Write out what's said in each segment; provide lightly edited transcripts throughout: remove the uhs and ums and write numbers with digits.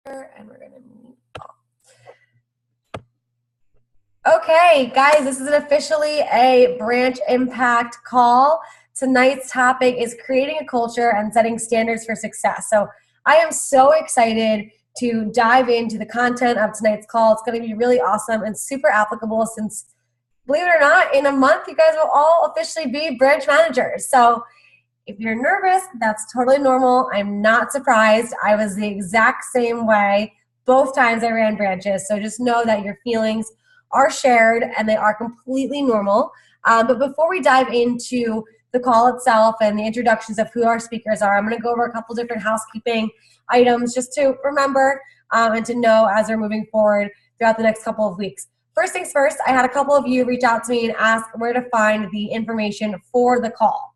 And we're gonna meet. Okay, guys, this is officially a branch impact call. Tonight's topic is creating a culture and setting standards for success. So I am so excited to dive into the content of tonight's call. It's going to be really awesome and super applicable since, believe it or not, in a month, you guys will all officially be branch managers. So if you're nervous, that's totally normal. I'm not surprised. I was the exact same way both times I ran branches. So just know that your feelings are shared and they are completely normal. But before we dive into the call itself and the introductions of who our speakers are, I'm going to go over a couple different housekeeping items just to remember and to know as we're moving forward throughout the next couple of weeks. First things first, I had a couple of you reach out to me and ask where to find the information for the call.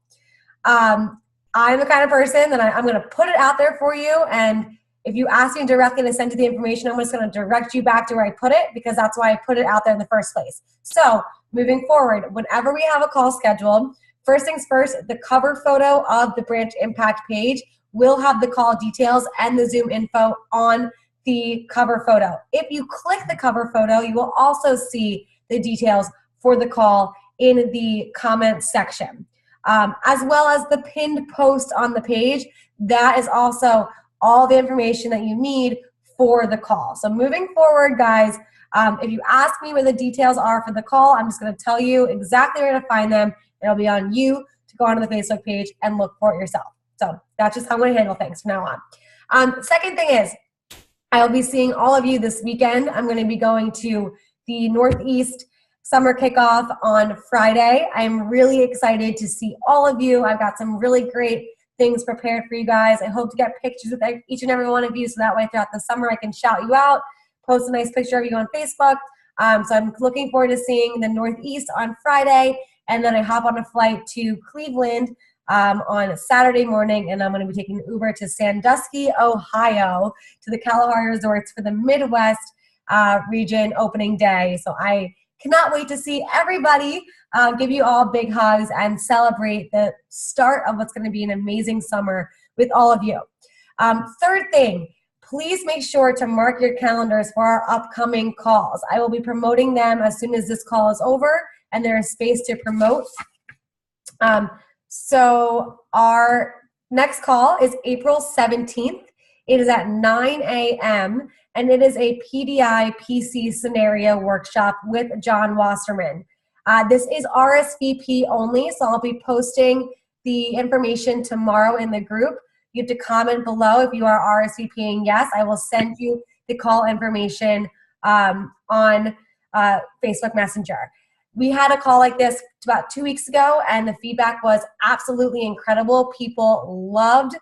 I'm the kind of person that I'm going to put it out there for you, and if you ask me directly to send you the information, I'm just going to direct you back to where I put it because that's why I put it out there in the first place. So moving forward, whenever we have a call scheduled, first things first, the cover photo of the Branch Impact page will have the call details and the Zoom info on the cover photo. If you click the cover photo, you will also see the details for the call in the comments section. As well as the pinned post on the page, that is also all the information that you need for the call. So moving forward, guys, if you ask me where the details are for the call, I'm just going to tell you exactly where to find them. It'll be on you to go onto the Facebook page and look for it yourself. So that's just how I'm going to handle things from now on. Second thing is, I'll be seeing all of you this weekend. I'm going to be going to the Northeast Summer Kickoff on Friday. I'm really excited to see all of you. I've got some really great things prepared for you guys. I hope to get pictures with each and every one of you so that way throughout the summer I can shout you out, post a nice picture of you on Facebook. So I'm looking forward to seeing the Northeast on Friday, and then I hop on a flight to Cleveland on Saturday morning, and I'm going to be taking Uber to Sandusky, Ohio, to the Kalahari Resorts for the Midwest region opening day. So I cannot wait to see everybody, give you all big hugs and celebrate the start of what's going to be an amazing summer with all of you. Third thing, please make sure to mark your calendars for our upcoming calls. I will be promoting them as soon as this call is over and there is space to promote. So our next call is April 17th. It is at 9 a.m. and it is a PDI PC scenario workshop with John Wasserman. This is RSVP only, so I'll be posting the information tomorrow in the group. You have to comment below if you are RSVPing yes. I will send you the call information on Facebook Messenger. We had a call like this about 2 weeks ago, and the feedback was absolutely incredible. People loved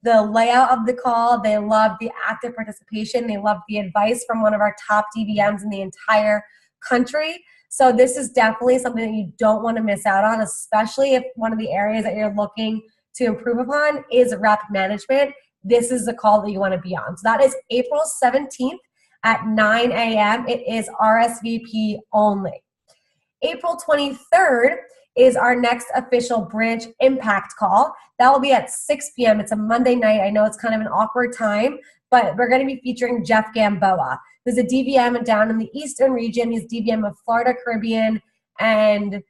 the layout of the call. They loved the active participation. They loved the advice from one of our top DVMs in the entire country. So this is definitely something that you don't want to miss out on, especially if one of the areas that you're looking to improve upon is rep management. This is the call that you want to be on. So that is April 17th at 9 a.m. It is RSVP only. April 23rd is our next official Branch Impact call. That will be at 6 p.m. It's a Monday night. I know it's kind of an awkward time, but we're going to be featuring Jeff Gamboa, who's a DVM down in the Eastern region. He's DVM of Florida, Caribbean, and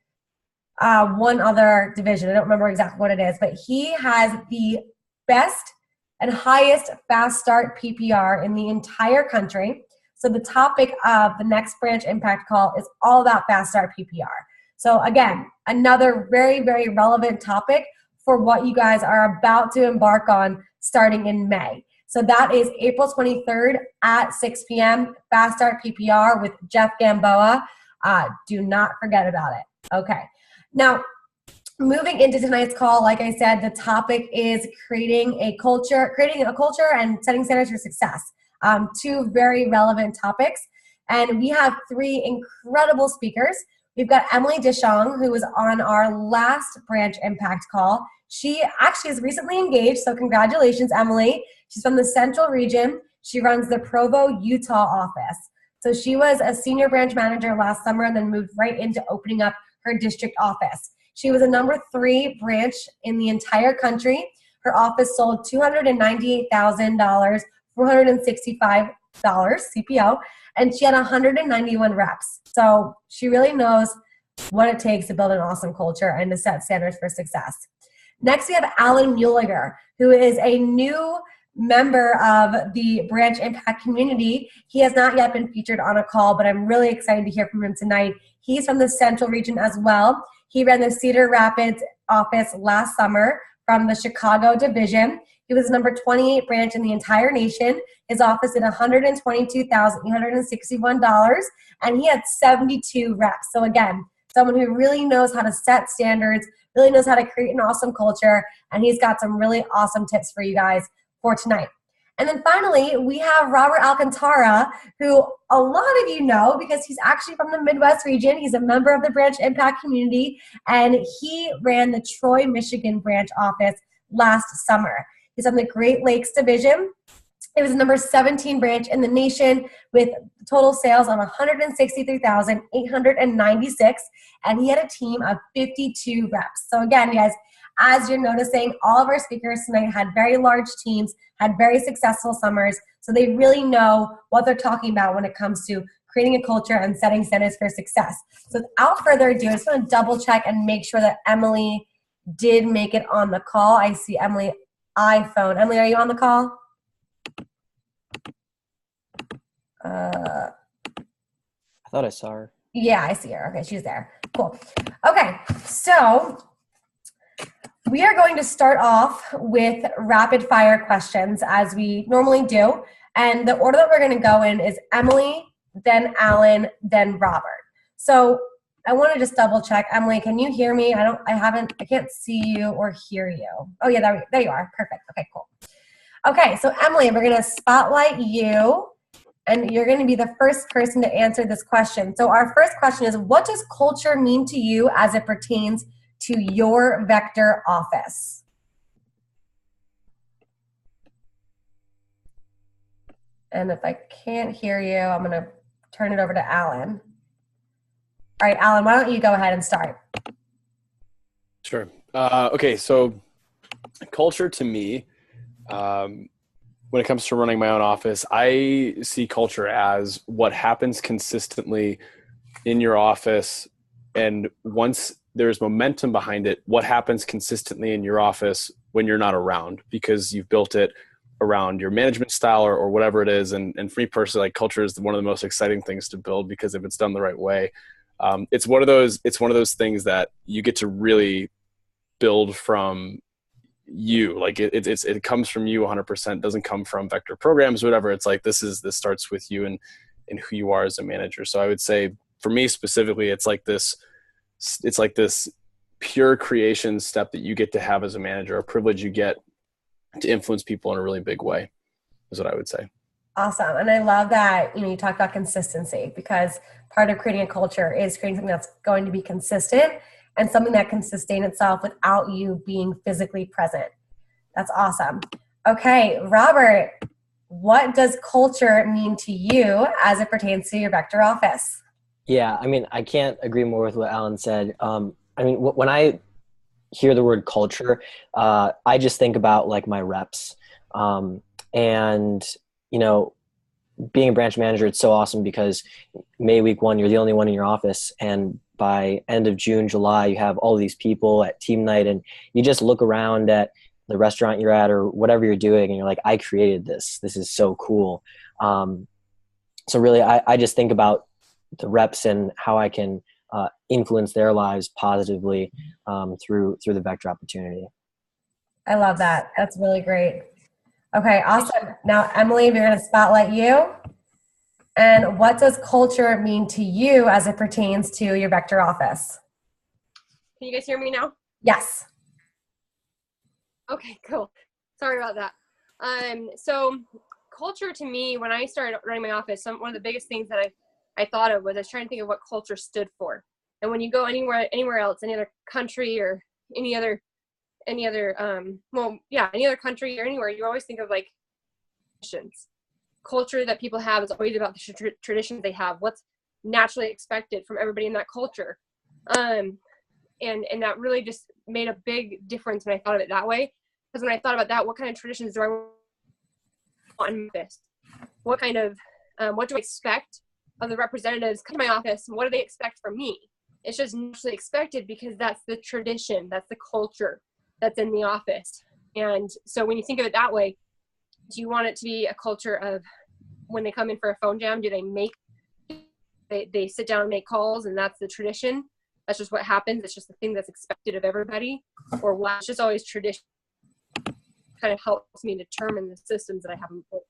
one other division. I don't remember exactly what it is, but he has the best and highest fast start PPR in the entire country. So the topic of the next Branch Impact call is all about fast start PPR. So again, another very, very relevant topic for what you guys are about to embark on starting in May. So that is April 23rd at 6 p.m. Fast Start PPR with Jeff Gamboa. Do not forget about it. Okay. Now, moving into tonight's call, like I said, the topic is creating a culture and setting standards for success. Two very relevant topics. And we have three incredible speakers. We've got Emily Dishong, who was on our last Branch Impact call. She actually is recently engaged, so congratulations, Emily. She's from the Central region. She runs the Provo, Utah office. So she was a senior branch manager last summer and then moved right into opening up her district office. She was a #3 branch in the entire country. Her office sold $298,000 $465 CPO, and she had 191 reps. So she really knows what it takes to build an awesome culture and to set standards for success. Next, we have Alan Muellegger, who is a new member of the Branch Impact community. He has not yet been featured on a call, but I'm really excited to hear from him tonight. He's from the Central region as well. He ran the Cedar Rapids office last summer from the Chicago division. He was number 28 branch in the entire nation. His office did $122,861, and he had 72 reps. So again, someone who really knows how to set standards, really knows how to create an awesome culture, and he's got some really awesome tips for you guys for tonight. And then finally, we have Robert Alcantara, who a lot of you know because he's actually from the Midwest region. He's a member of the Branch Impact community, and he ran the Troy, Michigan branch office last summer. He's on the Great Lakes division. It was the number 17 branch in the nation with total sales of $163,896, and he had a team of 52 reps. So again, guys, as you're noticing, all of our speakers tonight had very large teams, had very successful summers, so they really know what they're talking about when it comes to creating a culture and setting standards for success. So without further ado, I just want to double check and make sure that Emily did make it on the call. I see Emily iPhone. Emily, are you on the call? I thought I saw her. Yeah, I see her. Okay, she's there. Cool. Okay, so we are going to start off with rapid fire questions as we normally do. And the order that we're going to go in is Emily, then Alan, then Robert. So I want to just double check. Emily, can you hear me? I can't see you or hear you. Oh yeah, there you are. Perfect. Okay, cool. Okay, so Emily, we're going to spotlight you, and you're going to be the first person to answer this question. So our first question is, what does culture mean to you as it pertains to your vector office? And if I can't hear you, I'm going to turn it over to Alan. All right, Alan, why don't you go ahead and start? Sure. Okay, so culture to me, when it comes to running my own office, I see culture as what happens consistently in your office. And once there's momentum behind it, what happens consistently in your office when you're not around, because you've built it around your management style or whatever it is. And for me personally, like, culture is one of the most exciting things to build, because if it's done the right way, it's one of those things that you get to really build from you. Like it comes from you 100%. Doesn't come from vector programs or whatever. It's like, this starts with you and who you are as a manager. So I would say for me specifically, it's like this pure creation step that you get to have as a manager, a privilege you get to influence people in a really big way, is what I would say. Awesome. And I love that, you talk about consistency, because part of creating a culture is creating something that's going to be consistent and something that can sustain itself without you being physically present. That's awesome. Okay, Robert, what does culture mean to you as it pertains to your vector office? Yeah, I mean, I can't agree more with what Alan said. I mean, when I hear the word culture, I just think about like my reps. And, being a branch manager, it's so awesome because May week 1, you're the only one in your office. And by end of June, July, you have all these people at team night, and you just look around at the restaurant you're at or whatever you're doing, and you're like, I created this. This is so cool. So really, I just think about the reps and how I can influence their lives positively through the vector opportunity. I love that. That's really great. Okay, awesome. Now, Emily, we're going to spotlight you. And what does culture mean to you as it pertains to your vector office? Can you guys hear me now? Yes. Okay, cool. Sorry about that. So culture to me, when I started running my office, one of the biggest things that I thought of was I was trying to think of what culture stood for. And when you go anywhere else, any other country or any other country or anywhere, you always think of like traditions. Culture that people have is always about the traditions they have, what's naturally expected from everybody in that culture. And that really just made a big difference when I thought of it that way. Because when I thought about that, what kind of traditions do I want on this? What kind of, what do I expect of the representatives come to my office? And what do they expect from me? It's just naturally expected because that's the tradition, that's the culture that's in the office. And so when you think of it that way, do you want it to be a culture of when they come in for a phone jam, do they sit down and make calls and that's the tradition? That's just what happens. It's just the thing that's expected of everybody, or what? It's just always tradition. Kind of helps me determine the systems that I have in place.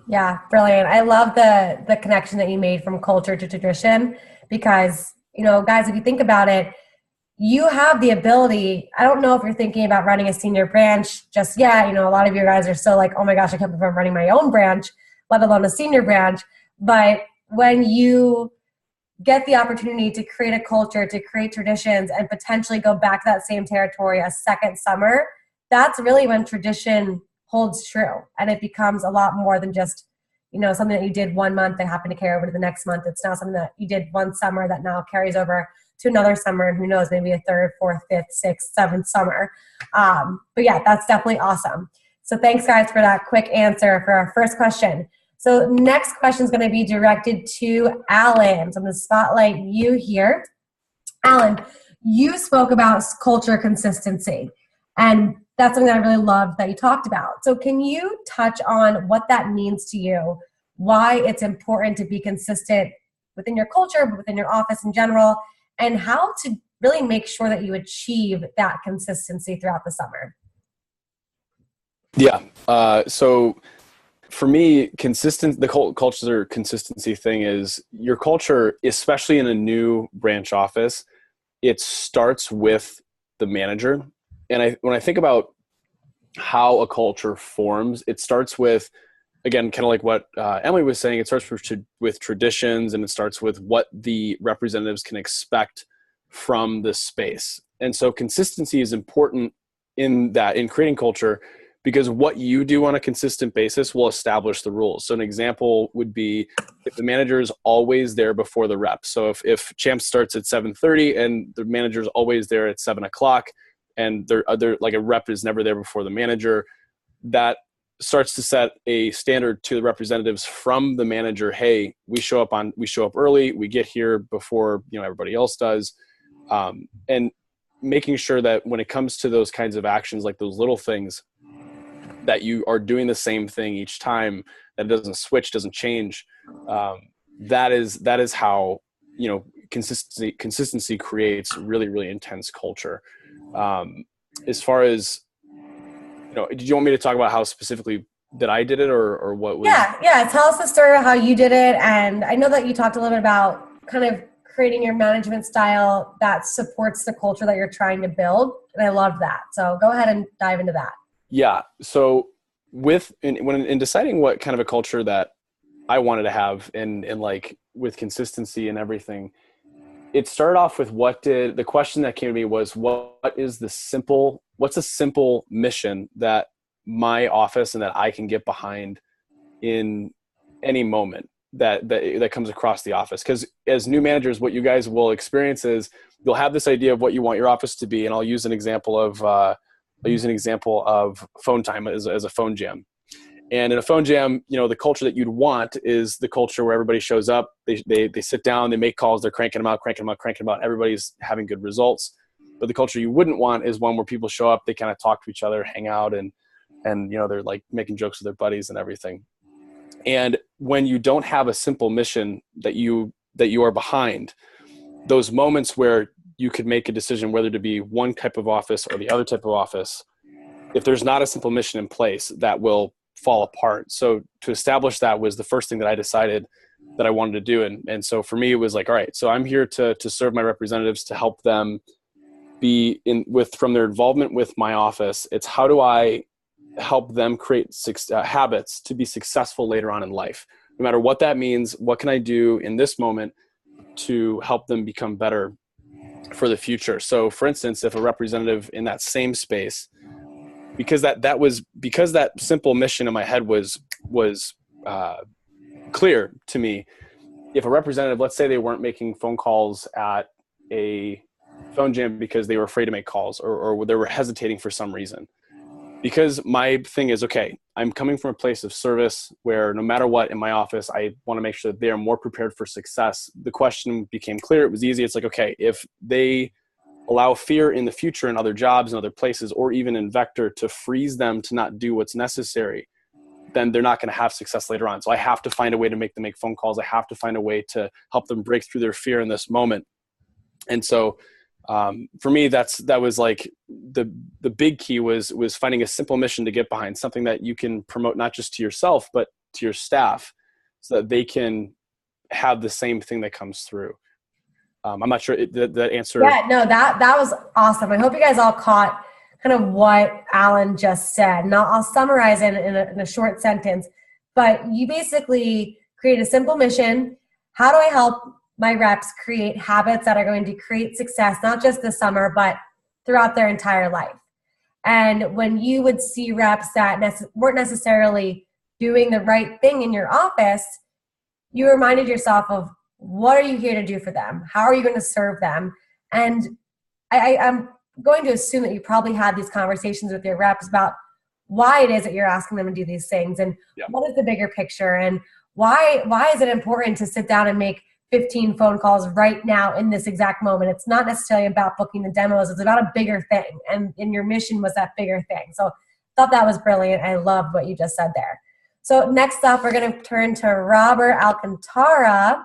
Yeah, brilliant. I love the connection that you made from culture to tradition because, you know, guys, if you think about it, you have the ability. I don't know if you're thinking about running a senior branch just yet. You know, a lot of you guys are still like, oh my gosh, I can't believe I'm running my own branch, let alone a senior branch. But when you get the opportunity to create a culture, to create traditions, and potentially go back to that same territory a second summer, that's really when tradition holds true. And it becomes a lot more than just, you know, something that you did 1 month that happened to carry over to the next month. It's now something that you did one summer that now carries over to another summer, and who knows, maybe a third, fourth, fifth, sixth, seventh summer. But yeah, that's definitely awesome. So thanks guys for that quick answer for our first question. So next question is going to be directed to Alan. So I'm going to spotlight you here. Alan, you spoke about culture consistency, and that's something that I really loved that you talked about. So can you touch on what that means to you, why it's important to be consistent within your culture, but within your office in general, and how to really make sure that you achieve that consistency throughout the summer? Yeah. So for me, the culture consistency thing is your culture, especially in a new branch office, it starts with the manager. And when I think about how a culture forms, it starts with, again, kind of like what Emily was saying, it starts with traditions, and it starts with what the representatives can expect from the space. And so consistency is important in creating culture, because what you do on a consistent basis will establish the rules. So an example would be if the manager is always there before the rep. So if champ starts at 7:30 and the manager is always there at 7 o'clock, and like a rep is never there before the manager, that starts to set a standard to the representatives from the manager. Hey, we show up early, we get here before, you know, everybody else does. And making sure that when it comes to those kinds of actions, like those little things, that you are doing the same thing each time, that it doesn't switch, doesn't change. That is how, you know, consistency creates really, really intense culture. As far as, you know, did you want me to talk about how specifically that I did it, or what was? Yeah. Tell us the story of how you did it. And I know that you talked a little bit about kind of creating your management style that supports the culture that you're trying to build. And I love that. So go ahead and dive into that. Yeah. So in deciding what kind of a culture that I wanted to have and like with consistency and everything, it started off with the question that came to me was, what's a simple mission that my office and that I can get behind in any moment that comes across the office? Because as new managers, what you guys will experience is you'll have this idea of what you want your office to be. And I'll use an example of phone time as a phone jam. And in a phone jam, you know, the culture that you'd want is the culture where everybody shows up, they sit down, they make calls, they're cranking them out. Everybody's having good results. But the culture you wouldn't want is one where people show up, they kind of talk to each other, hang out, and you know, they're like making jokes with their buddies and everything. And when you don't have a simple mission that you are behind, those moments where you could make a decision whether to be one type of office or the other type of office, if there's not a simple mission in place, that will fall apart. So to establish that was the first thing that I decided that I wanted to do. And so for me, it was like, all right, so I'm here to serve my representatives, to help them be from their involvement with my office. It's how do I help them create habits to be successful later on in life, no matter what that means. What can I do in this moment to help them become better for the future? So for instance, if a representative in that same space, because that simple mission in my head was clear to me, if a representative, let's say they weren't making phone calls at a phone jam because they were afraid to make calls or they were hesitating for some reason, Because my thing is, okay, I'm coming from a place of service where no matter what in my office, I want to make sure that they are more prepared for success. The question became clear. It was easy. It's like, okay, if they allow fear in the future in other jobs and other places, or even in Vector, to freeze them to not do what's necessary, then they're not going to have success later on. So I have to find a way to make them make phone calls. I have to find a way to help them break through their fear in this moment. And so for me, that was like the big key was finding a simple mission to get behind, something that you can promote not just to yourself, but to your staff, so that they can have the same thing that comes through. I'm not sure that answer. Yeah, no, that was awesome. I hope you guys all caught kind of what Alan just said. Now I'll summarize it in a short sentence, but you basically create a simple mission. How do I help my reps create habits that are going to create success, not just this summer, but throughout their entire life? And when you would see reps that weren't necessarily doing the right thing in your office, you reminded yourself of, what are you here to do for them? How are you going to serve them? And I'm going to assume that you probably had these conversations with your reps about why it is that you're asking them to do these things, and what is the bigger picture, and why is it important to sit down and make 15 phone calls right now in this exact moment. It's not necessarily about booking the demos. It's about a bigger thing. And your mission was that bigger thing. So I thought that was brilliant. I loved what you just said there. So next up, we're going to turn to Robert Alcantara.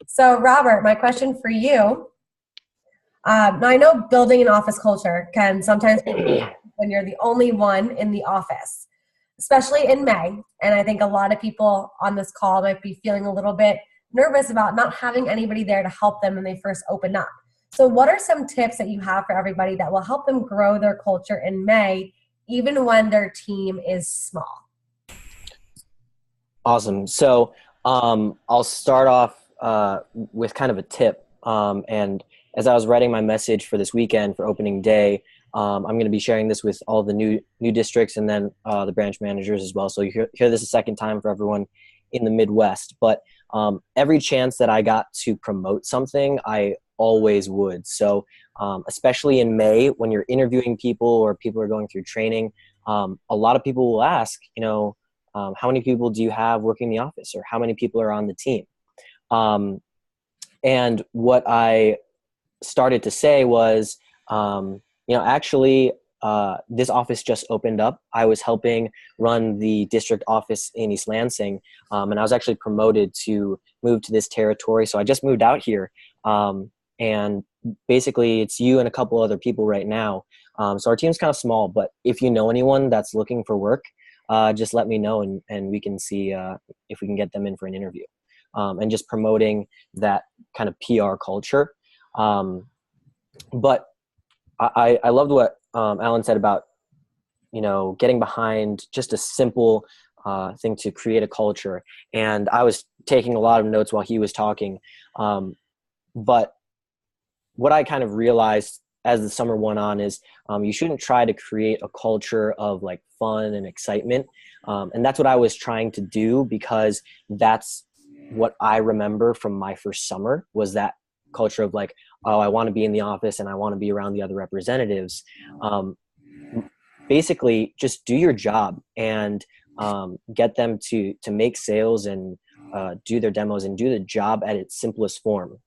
So Robert, my question for you. Now I know building an office culture can sometimes be when you're the only one in the office, especially in May. And I think a lot of people on this call might be feeling a little bit nervous about not having anybody there to help them when they first open up. So what are some tips that you have for everybody that will help them grow their culture in May, even when their team is small? Awesome. So I'll start off with kind of a tip. And as I was writing my message for this weekend for opening day, I'm going to be sharing this with all the new districts and then the branch managers as well. So you hear this a second time for everyone in the Midwest. But every chance that I got to promote something, I always would. So especially in May, when you're interviewing people or people are going through training, a lot of people will ask, how many people do you have working in the office, or how many people are on the team? And what I started to say was, actually, this office just opened up. I was helping run the district office in East Lansing, and I was actually promoted to move to this territory. So I just moved out here, and basically it's you and a couple other people right now. So our team's kind of small, but if you know anyone that's looking for work, just let me know, and we can see if we can get them in for an interview. And just promoting that kind of PR culture. But I loved what Alan said about, getting behind just a simple thing to create a culture. And I was taking a lot of notes while he was talking. But what I kind of realized as the summer went on is you shouldn't try to create a culture of like fun and excitement. And that's what I was trying to do, because that's what I remember from my first summer, was that culture of like, oh, I want to be in the office and I want to be around the other representatives. Basically just do your job and get them to make sales and do their demos and do the job at its simplest form.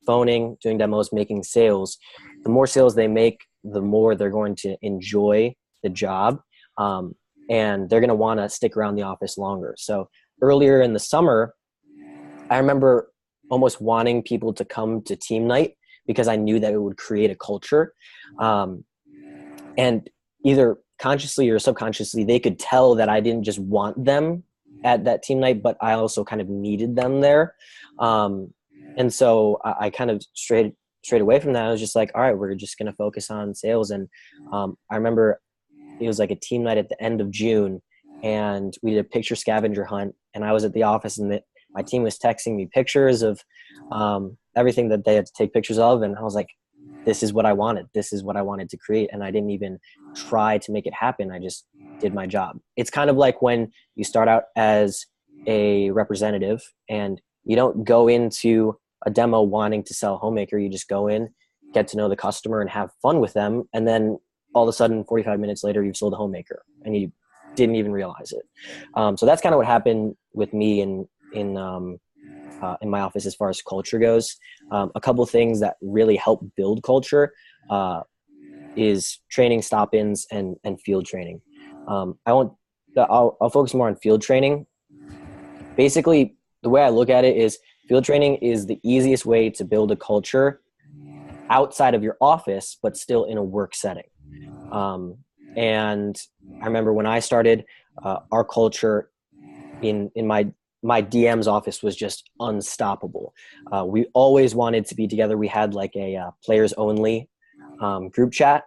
Phoning, doing demos, making sales. The more sales they make, the more they're going to enjoy the job, and they're going to want to stick around the office longer. So earlier in the summer, I remember almost wanting people to come to team night because I knew that it would create a culture. And either consciously or subconsciously, they could tell that I didn't just want them at that team night, but I also kind of needed them there. And so I kind of straight away from that, I was just like, all right, we're just going to focus on sales. And I remember it was like a team night at the end of June, and we did a picture scavenger hunt, and I was at the office, and my team was texting me pictures of everything that they had to take pictures of. And I was like, this is what I wanted. This is what I wanted to create. And I didn't even try to make it happen. I just did my job. It's kind of like when you start out as a representative and you don't go into a demo wanting to sell a homemaker. You just go in, get to know the customer and have fun with them. And then all of a sudden 45 minutes later, you've sold a homemaker and you didn't even realize it. So that's kind of what happened with me in my office as far as culture goes. A couple of things that really help build culture is training stop-ins and field training. I'll focus more on field training. Basically, the way I look at it is field training is the easiest way to build a culture outside of your office, but still in a work setting. And I remember when I started, our culture in my DM's office was just unstoppable. We always wanted to be together. We had like a players only group chat,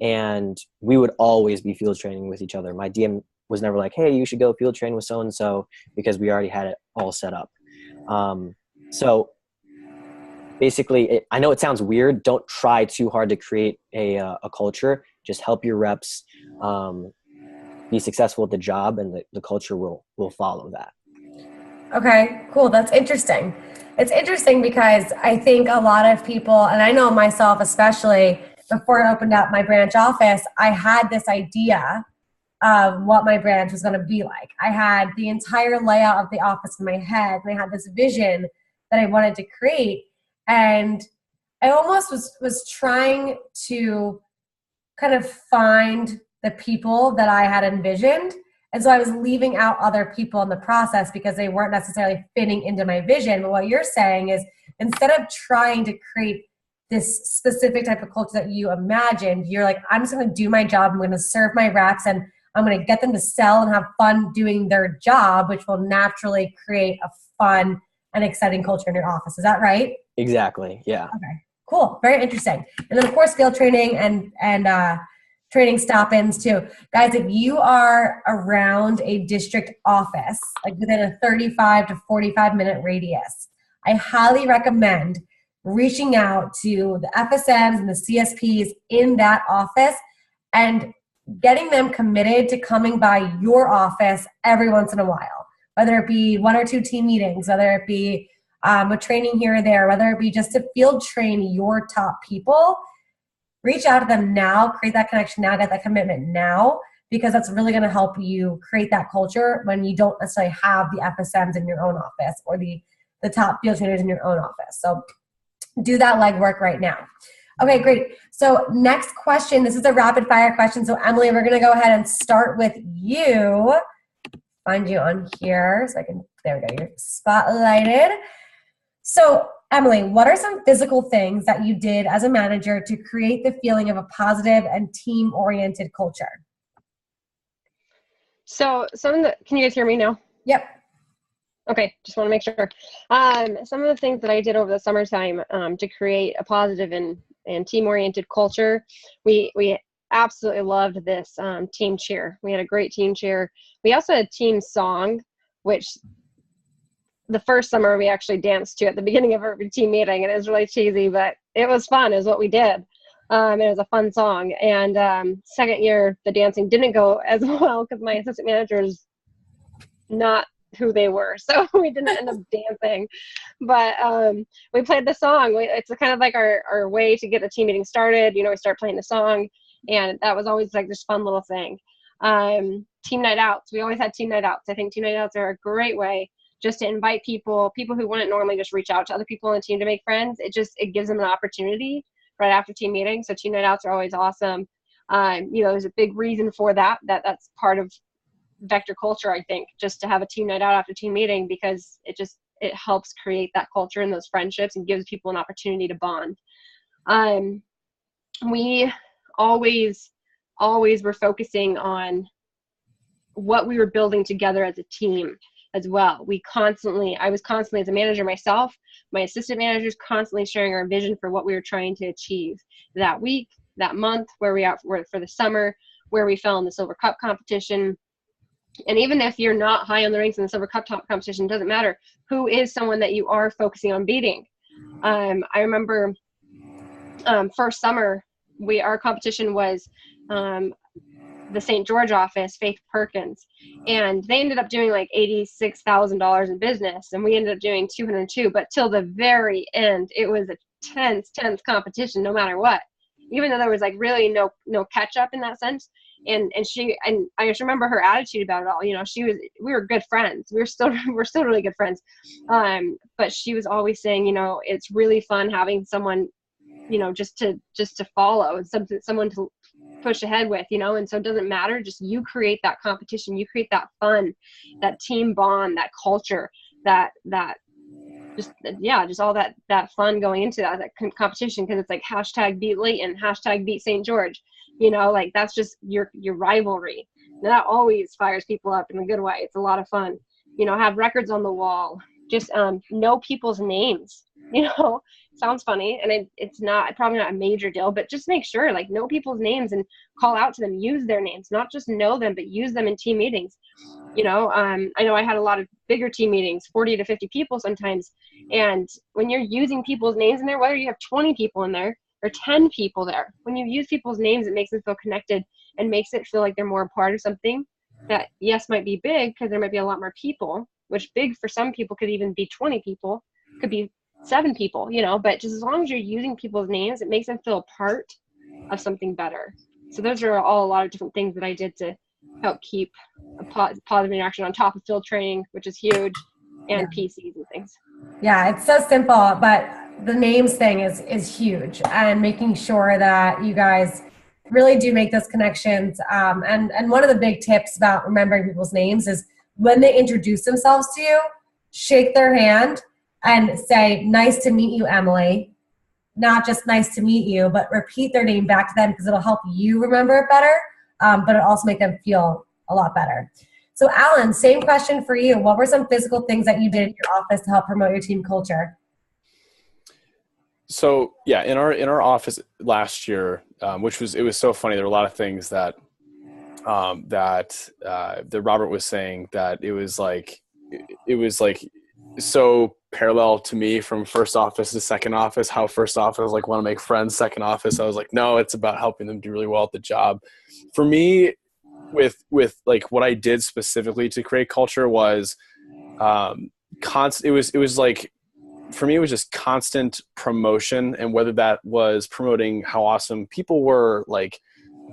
and we would always be field training with each other. My DM was never like, hey, you should go field train with so-and-so, because we already had it all set up. So basically, I know it sounds weird. Don't try too hard to create a culture. Just help your reps be successful at the job, and the culture will follow that. Okay, cool. That's interesting. It's interesting because I think a lot of people, and I know myself especially, before I opened up my branch office, I had this idea of what my branch was going to be like. I had the entire layout of the office in my head, and I had this vision that I wanted to create. And I almost was trying to kind of find the people that I had envisioned. And so I was leaving out other people in the process because they weren't necessarily fitting into my vision. But what you're saying is, instead of trying to create this specific type of culture that you imagined, you're like, I'm just going to do my job. I'm going to serve my reps, and I'm going to get them to sell and have fun doing their job, which will naturally create a fun and exciting culture in your office. Is that right? Exactly. Yeah. Okay, cool. Very interesting. And then of course, field training and training stop-ins too. Guys, if you are around a district office, like within a 35 to 45 minute radius, I highly recommend reaching out to the FSMs and the CSPs in that office and getting them committed to coming by your office every once in a while, whether it be 1 or 2 team meetings, whether it be a training here or there, whether it be just to field train your top people. Reach out to them now, create that connection now, get that commitment now, because that's really going to help you create that culture when you don't necessarily have the FSMs in your own office or the top field trainers in your own office. So do that legwork right now. Okay, great. So next question, this is a rapid fire question. So Emily, we're going to go ahead and start with you. Find you on here so I can, there we go, you're spotlighted. So Emily, what are some physical things that you did as a manager to create the feeling of a positive and team-oriented culture? So can you guys hear me now? Yep. Okay, just want to make sure. Some of the things that I did over the summertime to create a positive and team-oriented culture, we absolutely loved this team cheer. We had a great team cheer. We also had a team song, which the first summer we actually danced to at the beginning of every team meeting, and it was really cheesy, but it was fun. It was what we did. It was a fun song. And second year, the dancing didn't go as well because my assistant manager is not who they were, so we didn't end up dancing. But we played the song. It's kind of like our way to get the team meeting started. We start playing the song, and that was always like this fun little thing. Team night outs. We always had team night outs. I think team night outs are a great way just to invite people who wouldn't normally just reach out to other people on the team to make friends. It gives them an opportunity right after team meetings. So team night outs are always awesome. There's a big reason for that's part of Vector culture, I think, just to have a team night out after team meeting, because it helps create that culture and those friendships and gives people an opportunity to bond. We always were focusing on what we were building together as a team as well. I was constantly, as a manager myself, my assistant managers, constantly sharing our vision for what we were trying to achieve that week, that month, where we are for the summer, where we fell in the Silver Cup competition. And even if you're not high on the ranks in the Silver Cup competition, it doesn't matter. Who is someone that you are focusing on beating? I remember first summer, our competition was the St. George office, Faith Perkins, and they ended up doing like $86,000 in business, and we ended up doing 202. But till the very end, it was a tense competition, no matter what. even though there was like really no catch up in that sense. And I just remember her attitude about it all. You know, we were good friends. we're still really good friends. But she was always saying, you know, it's really fun having someone, you know, just to follow and someone to push ahead with, you know. And so it doesn't matter, just you create that competition, you create that fun, that team bond, that culture, that just all that fun going into that competition, because it's like hashtag beat Layton, hashtag beat St. George, you know, like that's just your rivalry. And that always fires people up in a good way. It's a lot of fun, you know. Have records on the wall, just know people's names, you know. Sounds funny, and it's probably not a major deal, but just make sure, like, know people's names and call out to them, use their names, not just know them, but use them in team meetings. You know, I know I had a lot of bigger team meetings, 40 to 50 people sometimes. And when you're using people's names in there, whether you have 20 people in there or 10 people there, when you use people's names, it makes them feel connected and makes it feel like they're more a part of something that, yes, might be big because there might be a lot more people, which big for some people could even be 20 people, could be 7 people, you know, but just as long as you're using people's names, it makes them feel a part of something better. So those are all a lot of different things that I did to help keep a positive interaction on top of field training, which is huge, and PCs and things. Yeah, it's so simple, but the names thing is huge, and making sure that you guys really do make those connections. And one of the big tips about remembering people's names is when they introduce themselves to you, shake their hand and say, "Nice to meet you, Emily." Not just "nice to meet you," but repeat their name back to them, because it'll help you remember it better, but it'll also make them feel a lot better. So Alan, same question for you. What were some physical things that you did in your office to help promote your team culture? So yeah, in our office last year, it was so funny. There were a lot of things that Robert was saying that it was like so parallel to me from first office to second office. How first office like want to make friends, second office I was like, no, it's about helping them do really well at the job. For me, with like what I did specifically to create culture was it was like, for me, it was just constant promotion, and whether that was promoting how awesome people were, like,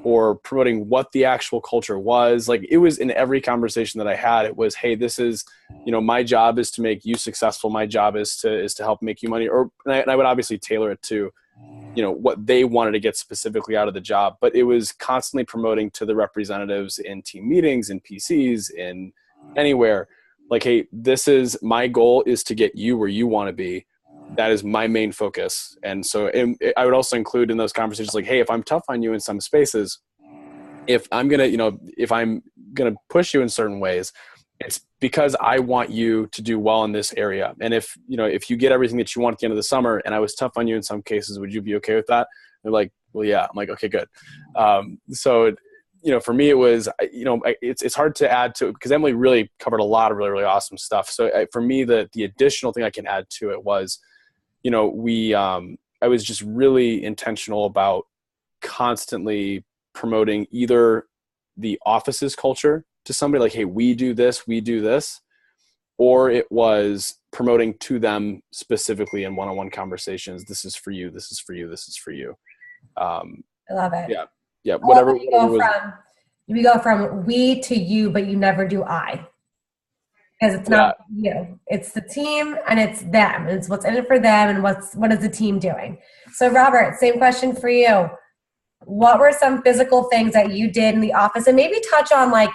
or promoting what the actual culture was. Like, it was in every conversation that I had, it was, hey, this is, you know, my job is to make you successful. My job is to help make you money. And I would obviously tailor it to, you know, what they wanted to get specifically out of the job. But it was constantly promoting to the representatives in team meetings, in PCs, in anywhere. Like, hey, this is my goal, is to get you where you want to be. That is my main focus. And so I would also include in those conversations, like, hey, if I'm tough on you in some spaces, if I'm going to push you in certain ways, it's because I want you to do well in this area. And if you get everything that you want at the end of the summer and I was tough on you in some cases, would you be okay with that? They're like, well, yeah. I'm like, okay, good. So, you know, for me, it was, you know, it's hard to add to, because Emily really covered a lot of really, really awesome stuff. So for me, the additional thing I can add to it was, you know, I was just really intentional about constantly promoting either the office's culture to somebody, like, hey, we do this, or it was promoting to them specifically in one-on-one conversations. This is for you. This is for you. This is for you. I love it. Yeah. Yeah. Whatever we go from we to you, but you never do I. Because it's not you. It's the team and it's them. It's what's in it for them and what is the team doing. So Robert, same question for you. What were some physical things that you did in the office? And maybe touch on, like,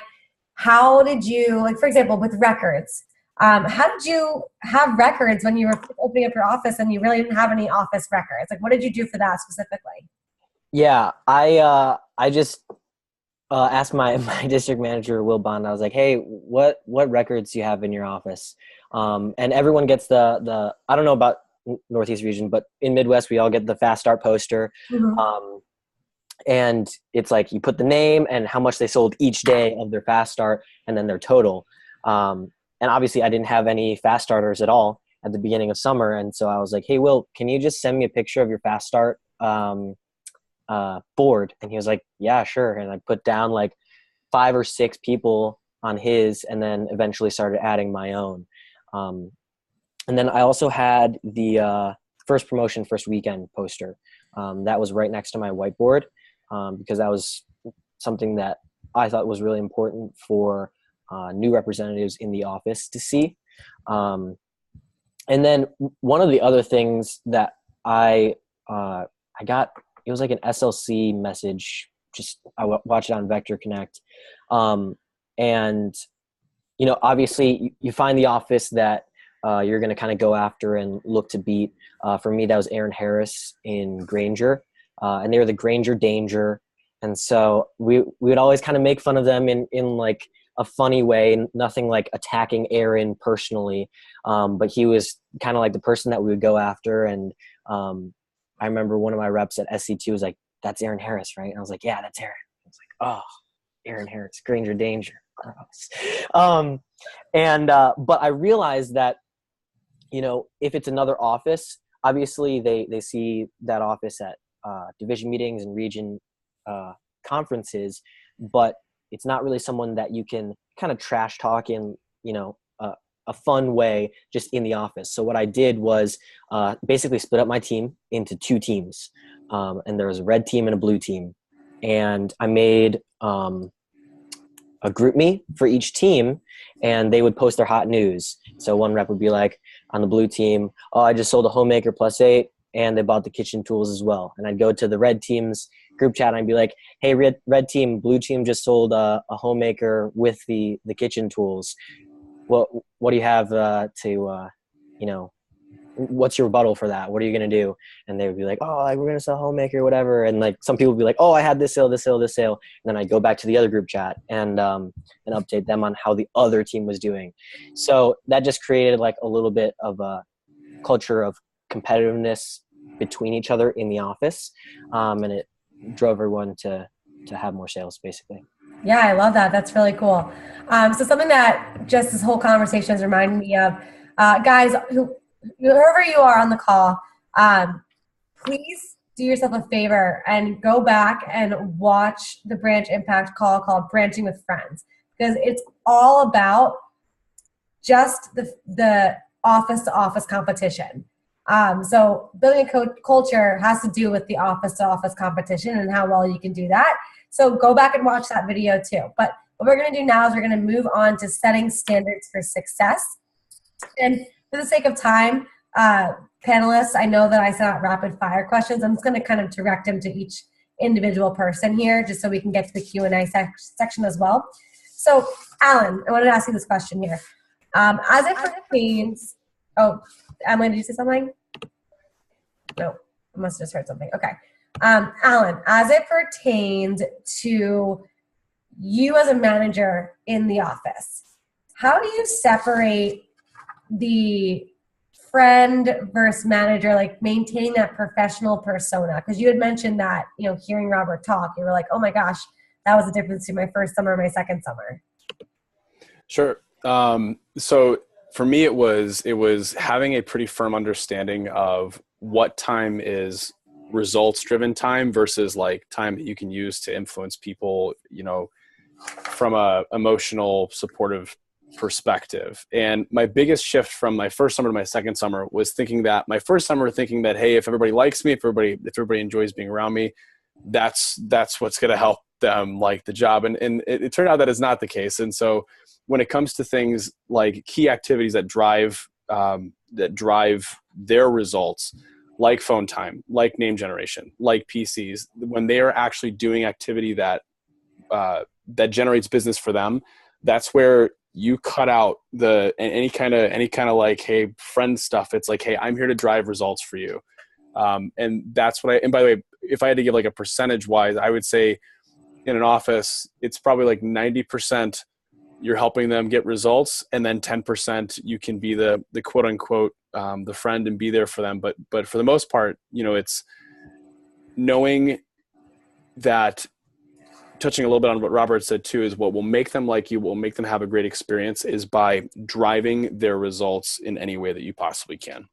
how did you, like, for example, with records, how did you have records when you were opening up your office and you really didn't have any office records? Like, what did you do for that specifically? Yeah, I just asked my district manager, Will Bond. I was like, hey, what records do you have in your office? And everyone gets the I don't know about Northeast region, but in Midwest, we all get the fast start poster. Mm-hmm. And it's like, you put the name and how much they sold each day of their fast start and then their total. And obviously I didn't have any fast starters at all at the beginning of summer. And so I was like, hey, Will, can you just send me a picture of your fast start board? And he was like, yeah, sure. And I put down like 5 or 6 people on his, and then eventually started adding my own. And then I also had the first promotion, first weekend poster. that was right next to my whiteboard, because that was something that I thought was really important for new representatives in the office to see. And then one of the other things that I got, it was like an SLC message. I watched it on Vector Connect. And, obviously you find the office that you're going to kind of go after and look to beat. For me, that was Aaron Harris in Granger. And they were the Granger Danger. And so we would always kind of make fun of them in like a funny way, nothing like attacking Aaron personally. But he was kind of like the person that we would go after. And I remember one of my reps at SC2 was like, "That's Aaron Harris, right?" And I was like, "Yeah, that's Aaron." I was like, "Oh, Aaron Harris, Granger Danger." Gross. But I realized that, if it's another office, obviously they see that office at division meetings and region conferences, but it's not really someone that you can kind of trash talk in, a fun way just in the office. So what I did was basically split up my team into 2 teams. And there was a red team and a blue team. And I made a group me for each team, and they would post their hot news. So one rep would be like, on the blue team, "Oh, I just sold a homemaker +8, and they bought the kitchen tools as well." And I'd go to the red team's group chat and I'd be like, "Hey, red team, blue team just sold a homemaker with the kitchen tools. What do you have what's your rebuttal for that? What are you going to do?" And they would be like, "Oh, like, we're going to sell homemaker," whatever. And like some people would be like, "Oh, I had this sale, this sale, this sale." And then I'd go back to the other group chat and update them on how the other team was doing. So that just created like a little bit of a culture of competitiveness between each other in the office. And it drove everyone to have more sales, basically. Yeah, I love that. That's really cool. So something that just this whole conversation is reminding me of, guys, whoever you are on the call, please do yourself a favor and go back and watch the branch impact call called Branching with Friends, because it's all about just the office to office competition. So building a culture has to do with the office to office competition and how well you can do that. So go back and watch that video too. But what we're going to do now is we're going to move on to setting standards for success. And for the sake of time, panelists, I know that I sent out rapid fire questions. I'm just going to kind of direct them to each individual person here just so we can get to the Q&A section as well. So Alan, I wanted to ask you this question here. As it pertains, Emily, did you say something? No, I must have just heard something. Okay. Alan, as it pertains to you as a manager in the office, how do you separate the friend versus manager, like maintaining that professional persona? Because you had mentioned that, hearing Robert talk, you were like, "Oh my gosh, that was the difference between my first summer and my second summer." Sure. So for me, it was having a pretty firm understanding of what time is results driven time versus like time that you can use to influence people, from a emotional supportive perspective. And my biggest shift from my first summer to my second summer was thinking that hey, if everybody likes me, if everybody enjoys being around me, that's what's going to help them like the job. And it turned out that is not the case. And so when it comes to things like key activities that drive their results, like phone time, like name generation, like PCs, when they are actually doing activity that generates business for them, that's where you cut out any kind of like, hey, friend stuff. It's like, hey, I'm here to drive results for you. And that's what and by the way, if I had to give like a percentage wise, I would say in an office, it's probably like 90% you're helping them get results. And then 10% you can be the quote unquote, the friend and be there for them. But for the most part, it's knowing that, touching a little bit on what Robert said too, is what will make them like you, will make them have a great experience, is by driving their results in any way that you possibly can.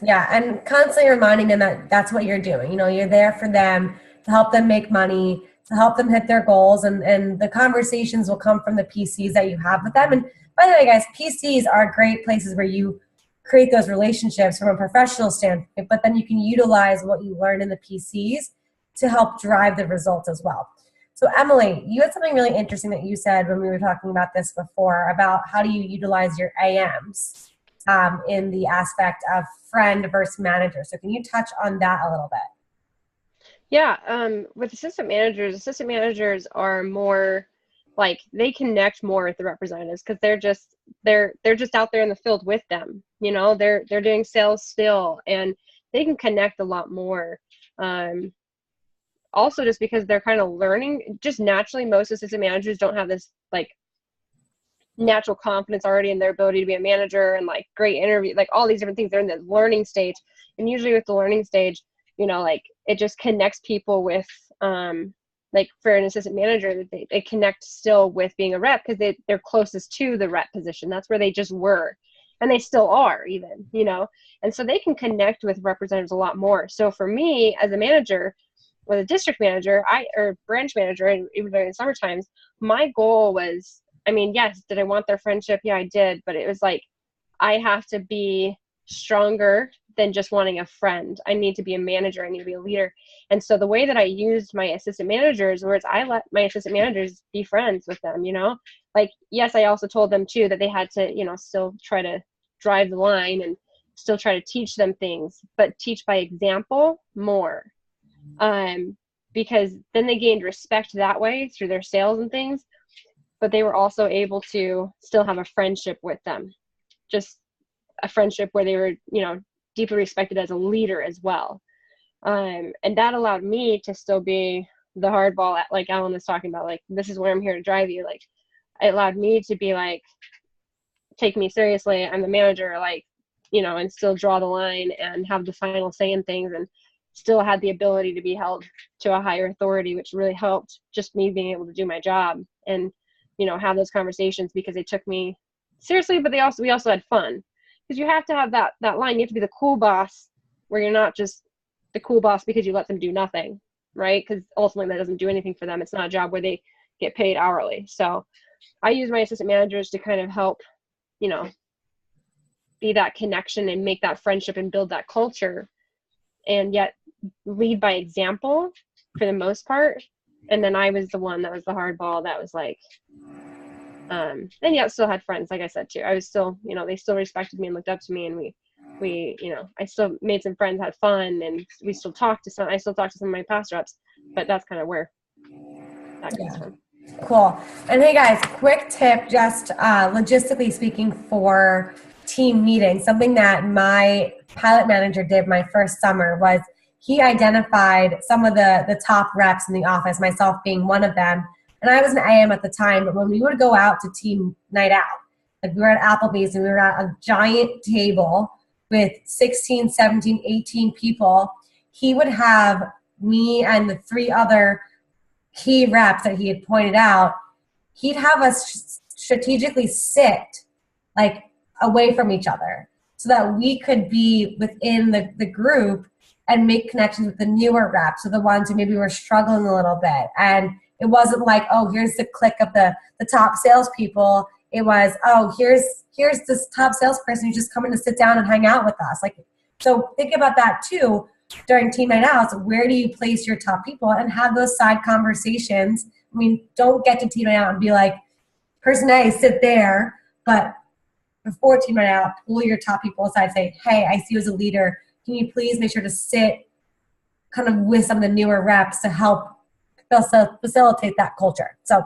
Yeah, and constantly reminding them that that's what you're doing. You're there for them, to help them make money, to help them hit their goals, and the conversations will come from the PCs that you have with them. And by the way, guys, PCs are great places where you create those relationships from a professional standpoint, but then you can utilize what you learn in the PCs to help drive the results as well. So Emily, you had something really interesting that you said when we were talking about this before about how do you utilize your AMs in the aspect of friend versus manager. So can you touch on that a little bit? Yeah, with assistant managers are more like they connect more with the representatives because they're just out there in the field with them. You know, they're doing sales still, and they can connect a lot more. Also, just because they're kind of learning, just naturally, most assistant managers don't have this like natural confidence already in their ability to be a manager and like great interview, like all these different things. They're in the learning stage, and usually with the learning stage, you know, like it just connects people with like for an assistant manager, they connect still with being a rep because they're closest to the rep position. That's where they just were, and they still are even, you know, and so they can connect with representatives a lot more. So for me as a manager, with a district manager, or branch manager, and even during the summer times, my goal was, I mean, yes, did I want their friendship? Yeah, I did. But it was like, I have to be stronger than just wanting a friend. I need to be a manager. I need to be a leader. And so the way that I used my assistant managers was I let my assistant managers be friends with them, you know, like, yes, I also told them too, that they had to, you know, still try to drive the line and still try to teach them things, but teach by example more. Because then they gained respect that way through their sales and things, but they were also able to still have a friendship with them, just a friendship where they were, you know, deeply respected as a leader as well. And that allowed me to still be the hardball, like Alan was talking about, like, this is where I'm here to drive you. Like, it allowed me to be like, take me seriously. I'm the manager, like, you know, and still draw the line and have the final say in things, and still had the ability to be held to a higher authority, which really helped just me being able to do my job and, you know, have those conversations because they took me seriously, but we also had fun, because you have to have that line. You have to be the cool boss where you're not just the cool boss because you let them do nothing, right? Because ultimately that doesn't do anything for them. It's not a job where they get paid hourly. So I use my assistant managers to kind of help, you know, be that connection and make that friendship and build that culture, and yet lead by example for the most part. And then I was the one that was the hardball that was like, and yet still had friends, like I said too. I was still, you know, they still respected me and looked up to me, and we, you know, I still made some friends, had fun, and we still talked to some. I still talk to some of my past reps, but that's kind of where that comes from. Cool. And hey guys, quick tip, just logistically speaking for team meetings, something that my pilot manager did my first summer was he identified some of the top reps in the office, myself being one of them. And I was an AM at the time, but when we would go out to team night out, like we were at Applebee's and we were at a giant table with 16, 17, 18 people, he would have me and the 3 other key reps that he had pointed out, he'd have us strategically sit like away from each other so that we could be within the group and make connections with the newer reps, or the ones who maybe were struggling a little bit. And it wasn't like, oh, here's the clique of the top salespeople. It was, oh, here's this top salesperson who's just coming to sit down and hang out with us. Like, so think about that too during team night outs. Where do you place your top people and have those side conversations? I mean, don't get to team night out and be like, person A, sit there, but before team night out, pull your top people aside, say, hey, I see you as a leader. Can you please make sure to sit kind of with some of the newer reps to help facilitate that culture? So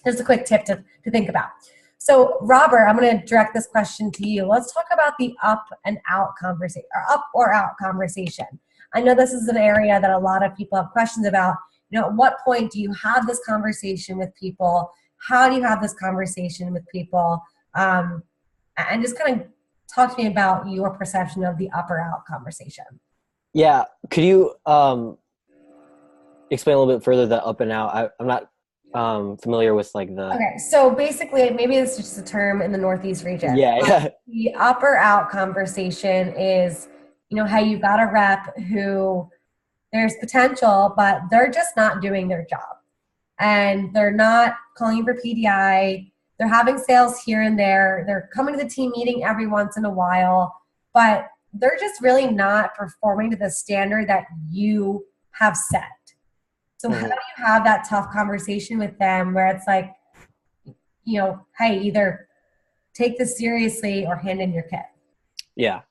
there's a quick tip to think about. So Robert, I'm going to direct this question to you. Let's talk about the up and out conversation, or up or out conversation. I know this is an area that a lot of people have questions about. You know, at what point do you have this conversation with people? How do you have this conversation with people? And just kind of talk to me about your perception of the up or out conversation. Yeah. Could you explain a little bit further the up and out? I'm not familiar with like the... Okay. So basically, maybe this is just a term in the Northeast region. Yeah. The up or out conversation is, you know, how you got a rep who there's potential, but they're just not doing their job. And they're not calling you for PDI. They're having sales here and there. They're coming to the team meeting every once in a while, but they're just really not performing to the standard that you have set. So how do you have that tough conversation with them where it's like, you know, hey, either take this seriously or hand in your kit? Yeah.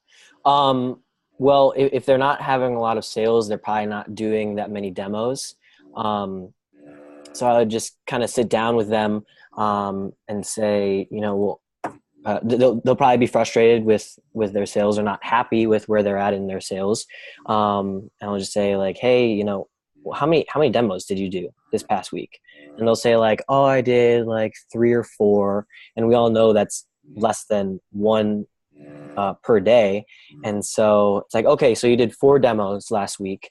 Well, if they're not having a lot of sales, they're probably not doing that many demos. So I would just kind of sit down with them and say, you know, well, they'll probably be frustrated with their sales or not happy with where they're at in their sales. And I'll just say like, hey, you know, how many demos did you do this past week? And they'll say like, oh, I did like 3 or 4. And we all know that's less than 1 per day. And so it's like, okay, so you did 4 demos last week.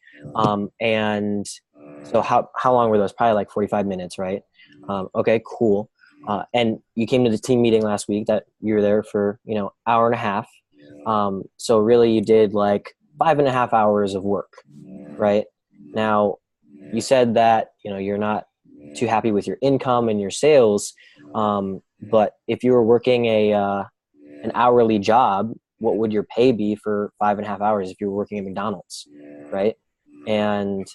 And so how long were those? Probably like 45 minutes, right? Okay, cool. And you came to the team meeting last week that you were there for, you know, hour and a half. So really you did like 5.5 hours of work, right? Now you said that, you know, you're not too happy with your income and your sales. But if you were working an hourly job, what would your pay be for 5.5 hours if you were working at McDonald's, right? And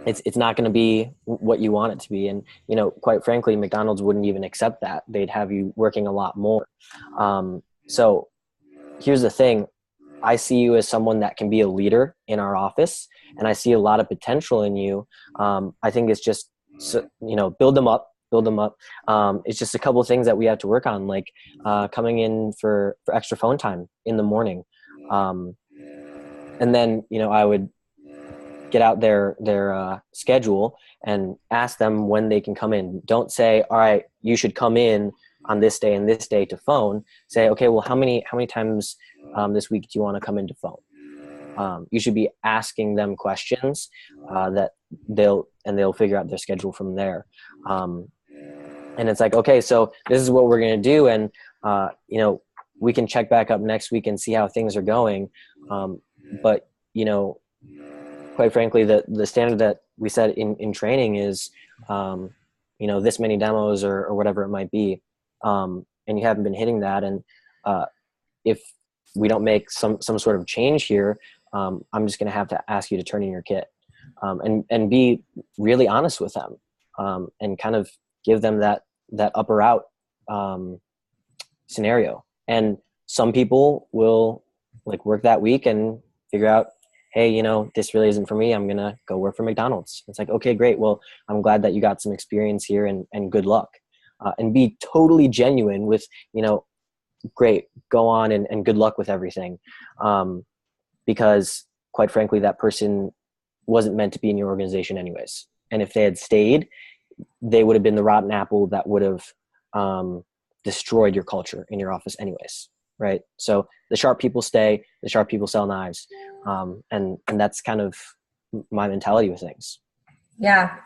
it's not going to be what you want it to be. And, you know, quite frankly, McDonald's wouldn't even accept that. They'd have you working a lot more. So here's the thing. I see you as someone that can be a leader in our office, and I see a lot of potential in you. I think it's just, you know, build them up. It's just a couple of things that we have to work on, like coming in for extra phone time in the morning. And then, you know, I would get out their schedule and ask them when they can come in. Don't say, all right, you should come in on this day and this day to phone. Say, okay, well, how many times this week do you want to come into phone? You should be asking them questions that they'll figure out their schedule from there. And it's like, okay, so this is what we're going to do. And, you know, we can check back up next week and see how things are going. But, you know, quite frankly, the standard that we set in training is, you know, this many demos or whatever it might be. And you haven't been hitting that. And if we don't make some sort of change here, I'm just going to have to ask you to turn in your kit, and be really honest with them, and kind of give them that up or out scenario. And some people will like work that week and figure out, hey, you know, this really isn't for me. I'm going to go work for McDonald's. It's like, okay, great. Well, I'm glad that you got some experience here, and good luck. And be totally genuine with, you know, great, go on and good luck with everything. Because quite frankly, that person wasn't meant to be in your organization anyways. And if they had stayed, they would have been the rotten apple that would have destroyed your culture in your office anyways. Right. So the sharp people stay, the sharp people sell knives. And that's kind of my mentality with things. Yeah.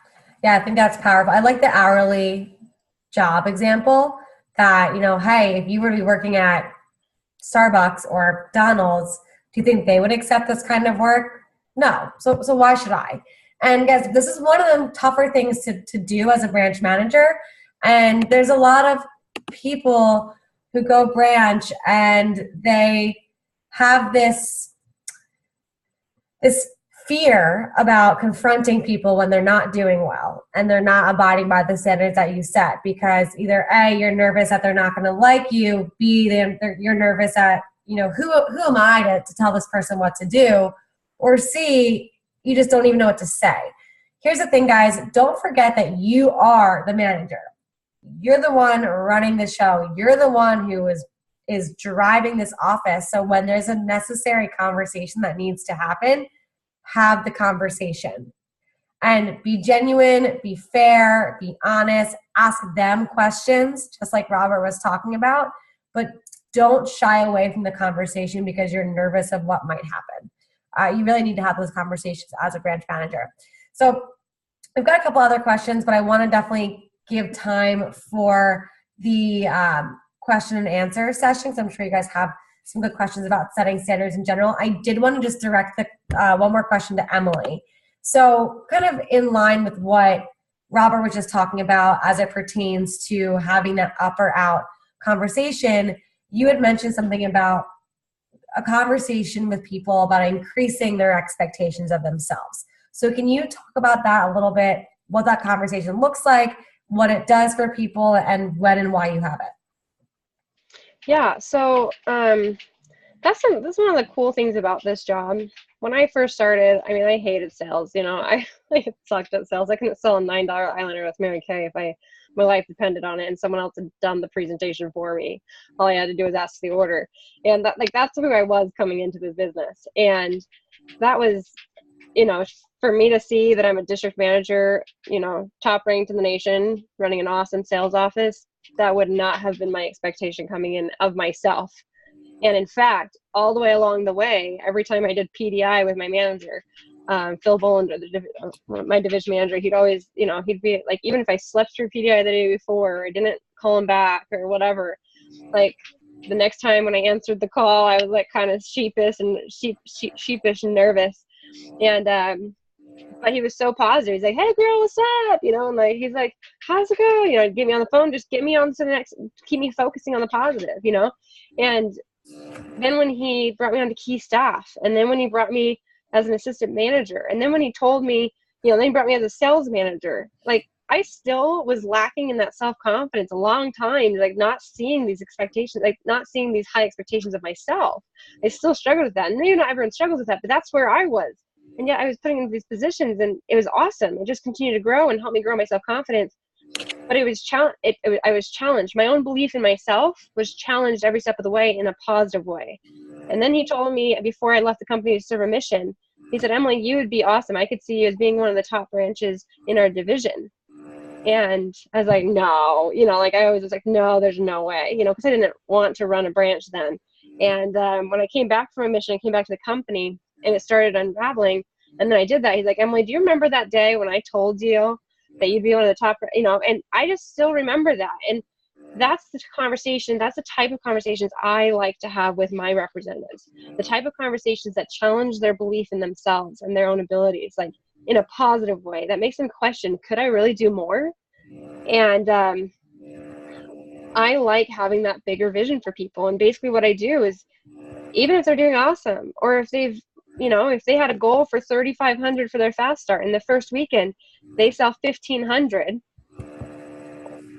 Yeah. I think that's powerful. I like the hourly job example that, you know, hey, if you were to be working at Starbucks or McDonald's, do you think they would accept this kind of work? No. So why should I? And guys, this is one of the tougher things to do as a branch manager. And there's a lot of people who go branch and they have this fear about confronting people when they're not doing well and they're not abiding by the standards that you set, because either A, you're nervous that they're not going to like you, B, you're nervous that, you know, who am I to tell this person what to do, or C, you just don't even know what to say. Here's the thing, guys, don't forget that you are the manager. You're the one running the show. You're the one who is driving this office. So when there's a necessary conversation that needs to happen, have the conversation and be genuine, be fair, be honest, ask them questions, just like Robert was talking about, but don't shy away from the conversation because you're nervous of what might happen. You really need to have those conversations as a branch manager. So I've got a couple other questions, but I want to definitely give time for the question and answer sessions. I'm sure you guys have some good questions about setting standards in general. I did want to just direct one more question to Emily. So kind of in line with what Robert was just talking about as it pertains to having that up or out conversation, you had mentioned something about a conversation with people about increasing their expectations of themselves. So can you talk about that a little bit, what that conversation looks like, what it does for people, and when and why you have it? Yeah, so that's one of the cool things about this job. When I first started, I mean, I hated sales. I sucked at sales. I couldn't sell a $9 eyeliner with Mary Kay if my life depended on it, and someone else had done the presentation for me. All I had to do was ask the order, and that's who I was coming into this business. And that was, for me to see that I'm a district manager, top ranked in the nation, running an awesome sales office, that would not have been my expectation coming in of myself. And in fact, all the way along the way, every time I did PDI with my manager, Phil Bollinger, my division manager, he'd always, he'd be like, even if I slept through PDI the day before, or I didn't call him back or whatever, like the next time when I answered the call, I was like kind of sheepish and nervous. And but he was so positive. He's like, "Hey girl, what's up?" And like, he's like, "How's it going?" Get me on the phone, just get me on to the next, keep me focusing on the positive, And then when he brought me on to key staff, and then when he brought me as an assistant manager, and then when he told me, then he brought me as a sales manager, like I still was lacking in that self-confidence a long time, like not seeing these expectations, like not seeing these high expectations of myself. I still struggled with that. And maybe not everyone struggles with that, but that's where I was. And yet I was putting in these positions, and it was awesome. It just continued to grow and help me grow my self-confidence. But it was I was challenged. My own belief in myself was challenged every step of the way in a positive way. And then he told me before I left the company to serve a mission, he said, "Emily, you would be awesome. I could see you as being one of the top branches in our division." And I was like, no, like I always was like, no, there's no way, because I didn't want to run a branch then. And when I came back from a mission, I came back to the company and it started unraveling. And then I did that. He's like, "Emily, do you remember that day when I told you that you'd be one of the top, and I just still remember that. And that's the conversation, that's the type of conversations I like to have with my representatives, the type of conversations that challenge their belief in themselves and their own abilities, like in a positive way that makes them question, could I really do more? And I like having that bigger vision for people. And basically what I do is, even if they're doing awesome, or if they've, if they had a goal for 3,500 for their fast start in the first weekend, they sell 1,500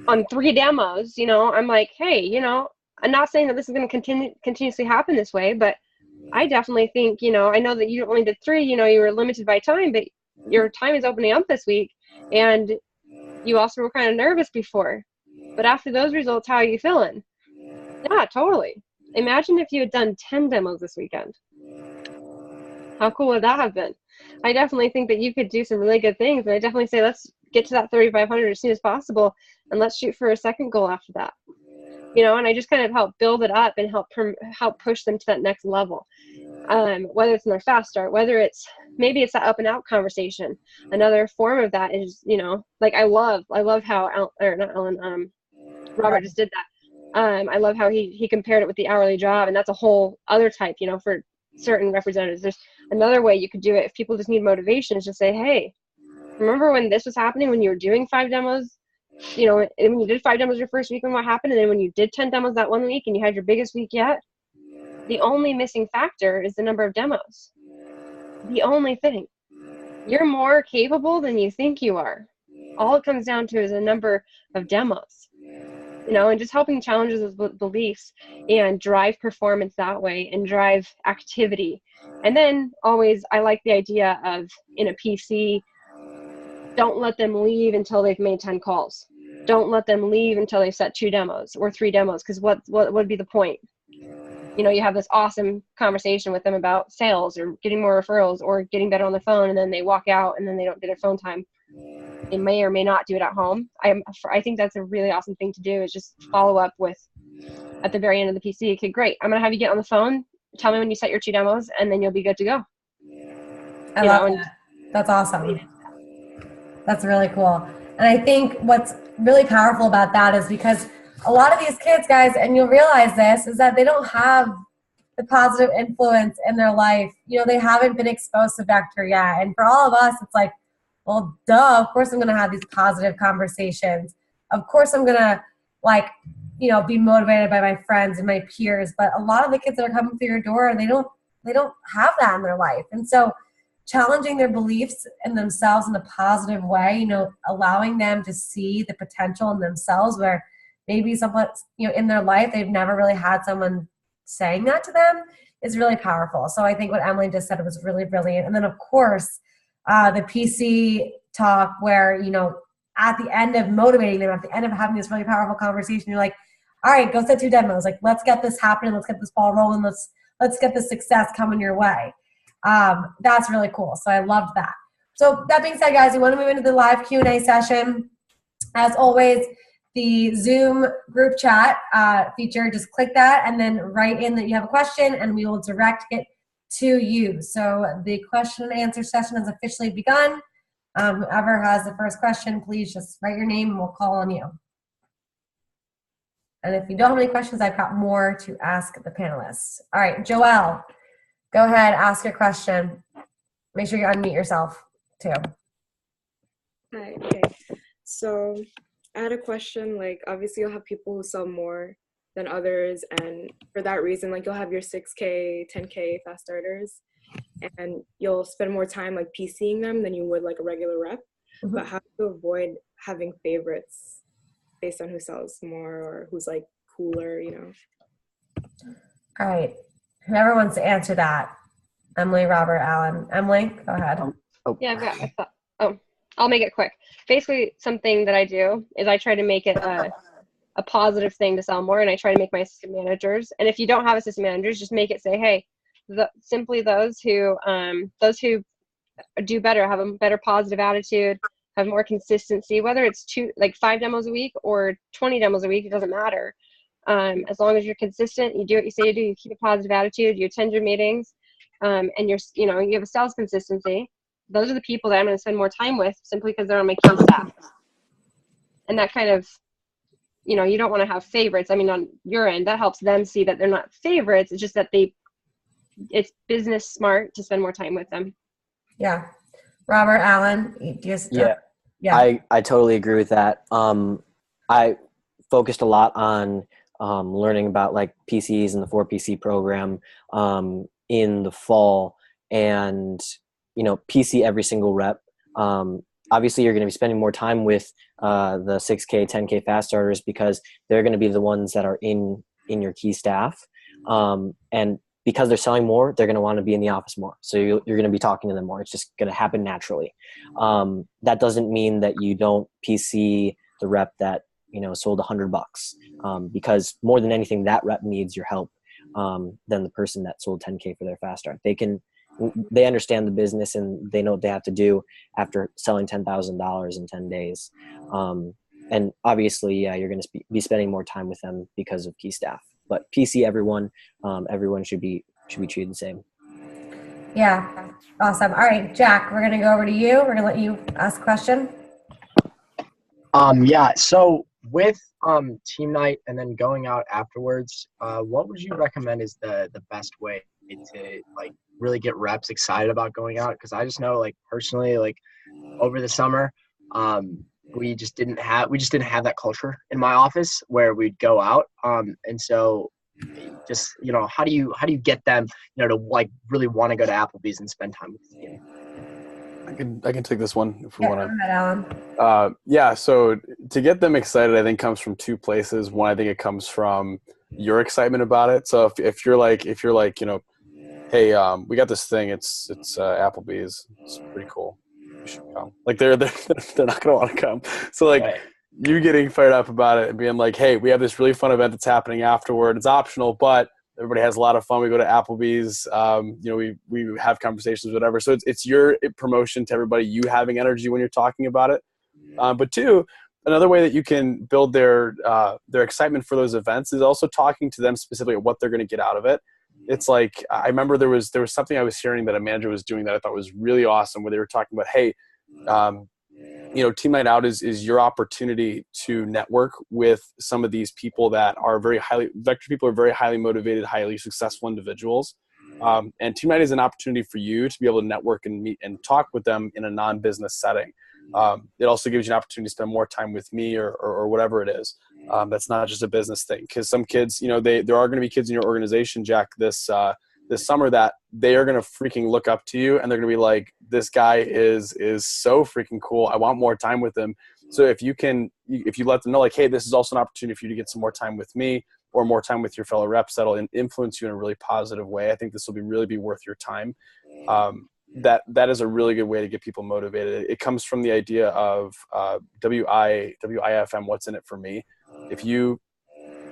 on 3 demos, I'm like, hey, I'm not saying that this is going to continuously happen this way, but I definitely think, I know that you only did 3, you were limited by time, but your time is opening up this week. And you also were kind of nervous before, but after those results, how are you feeling? Yeah, totally. Imagine if you had done 10 demos this weekend. How cool would that have been? I definitely think that you could do some really good things. And I definitely say, let's get to that 3,500 as soon as possible. And let's shoot for a second goal after that. And I just kind of help build it up and help push them to that next level. Whether it's in their fast start, maybe it's that up and out conversation. Another form of that is, like I love how Robert just did that. I love how he compared it with the hourly job, and that's a whole other type, for certain representatives. There's another way you could do it if people just need motivation, is just say, hey, remember when this was happening, when you were doing 5 demos, and when you did 5 demos your first week, and what happened? And then when you did 10 demos that one week and you had your biggest week yet, the only missing factor is the number of demos. The only thing. You're more capable than you think you are. All it comes down to is a number of demos. And just helping challenges with beliefs and drive performance that way, and drive activity. And then always, I like the idea of, in a PC, don't let them leave until they've made 10 calls. Don't let them leave until they've set 2 demos or 3 demos, because what would be the point? You have this awesome conversation with them about sales or getting more referrals or getting better on the phone, and then they walk out and then they don't do their phone time. They may or may not do it at home. I think that's a really awesome thing to do, is just follow up with, at the very end of the PC, okay, great, I'm going to have you get on the phone, tell me when you set your 2 demos, and then you'll be good to go. I love that. That's awesome. That's really cool. And I think what's really powerful about that is because a lot of these kids, guys, and you'll realize this, is that they don't have the positive influence in their life. They haven't been exposed to vector yet. And for all of us, it's like, well, duh, of course I'm going to have these positive conversations. Of course I'm going to, be motivated by my friends and my peers. But a lot of the kids that are coming through your door, they don't have that in their life. And so challenging their beliefs in themselves in a positive way, allowing them to see the potential in themselves where maybe someone, in their life, they've never really had someone saying that to them is really powerful. So I think what Emily just said was really brilliant. And then of course, the PC talk where, at the end of motivating them, at the end of having this really powerful conversation, you're like, all right, go set 2 demos. Like, let's get this happening. Let's get this ball rolling. Let's get the success coming your way. That's really cool. So I loved that. So that being said, guys, we want to move into the live Q&A session. As always, the Zoom group chat feature, just click that and then write in that you have a question and we will direct it to you. So the question and answer session has officially begun. Whoever has the first question, please just write your name and we'll call on you. And if you don't have any questions, I've got more to ask the panelists. All right, Joelle, go ahead, ask your question. Make sure you unmute yourself too. Hi, okay. So I had a question, like obviously you'll have people who sell more than others, and for that reason, like you'll have your 6K, 10K fast starters, and you'll spend more time like PCing them than you would like a regular rep. Mm-hmm. But how to avoid having favorites based on who sells more or who's like cooler, All right, whoever wants to answer that. Emily, Robert, Alan. Emily, go ahead. Yeah, I'll make it quick. Basically, something that I do is I try to make it a positive thing to sell more, and I try to make my assistant managers. And if you don't have assistant managers, just make it say, hey, simply those who do better, have a better positive attitude, have more consistency, whether it's 5 demos a week or 20 demos a week, it doesn't matter. As long as you're consistent, you do what you say to do, you keep a positive attitude, you attend your meetings, and you have a sales consistency. Those are the people that I'm going to spend more time with simply because they're on my key staff. And that kind of, you don't want to have favorites. I mean, on your end, that helps them see that they're not favorites. It's just that it's business smart to spend more time with them. Yeah. Robert, Alan, I totally agree with that. I focused a lot on learning about like PCs and the 4PC program in the fall, and PC every single rep. Obviously, you're going to be spending more time with the 6K, 10K fast starters because they're going to be the ones that are in your key staff. And because they're selling more, they're going to want to be in the office more. So you're going to be talking to them more. It's just going to happen naturally. That doesn't mean that you don't PC the rep that sold $100, because more than anything, that rep needs your help than the person that sold 10K for their fast start. They understand the business and they know what they have to do after selling $10,000 in 10 days. And obviously, you're going to be spending more time with them because of key staff. But PC everyone should be treated the same. Yeah, awesome. All right, Jack, we're going to go over to you. We're going to let you ask a question. So with team night and then going out afterwards, what would you recommend is the best way to like really get reps excited about going out? Because I just know, like personally, like over the summer, we just didn't have that culture in my office where we'd go out, and so just how do you get them to like really want to go to Applebee's and spend time with the team? I can take this one if we want to. Go ahead, Alan. So to get them excited, I think comes from 2 places. One, I think it comes from your excitement about it. So if you're like, hey, we got this thing. It's Applebee's. It's pretty cool. You should come. Like they're not gonna want to come. So like you getting fired up about it and being like, hey, we have this really fun event that's happening afterward. It's optional, but everybody has a lot of fun. We go to Applebee's. We have conversations, whatever. So it's your promotion to everybody. You having energy when you're talking about it. But 2, another way that you can build their excitement for those events is also talking to them specifically at what they're going to get out of it. It's like, I remember there was something I was hearing that a manager was doing that I thought was really awesome, where they were talking about, hey, Team Night Out is your opportunity to network with some of these people that are Vector people are very highly motivated, highly successful individuals. And Team Night is an opportunity for you to be able to network and meet and talk with them in a non-business setting. It also gives you an opportunity to spend more time with me or whatever it is. That's not just a business thing, because some kids, you know, there are going to be kids in your organization, Jack, this summer that they are going to freaking look up to you, and they're going to be like, this guy is so freaking cool. I want more time with him. So if you let them know, like, hey, this is also an opportunity for you to get some more time with me or more time with your fellow reps, that'll influence you in a really positive way. I think this will really be worth your time. That is a really good way to get people motivated. It comes from the idea of WIFM, what's in it for me. If you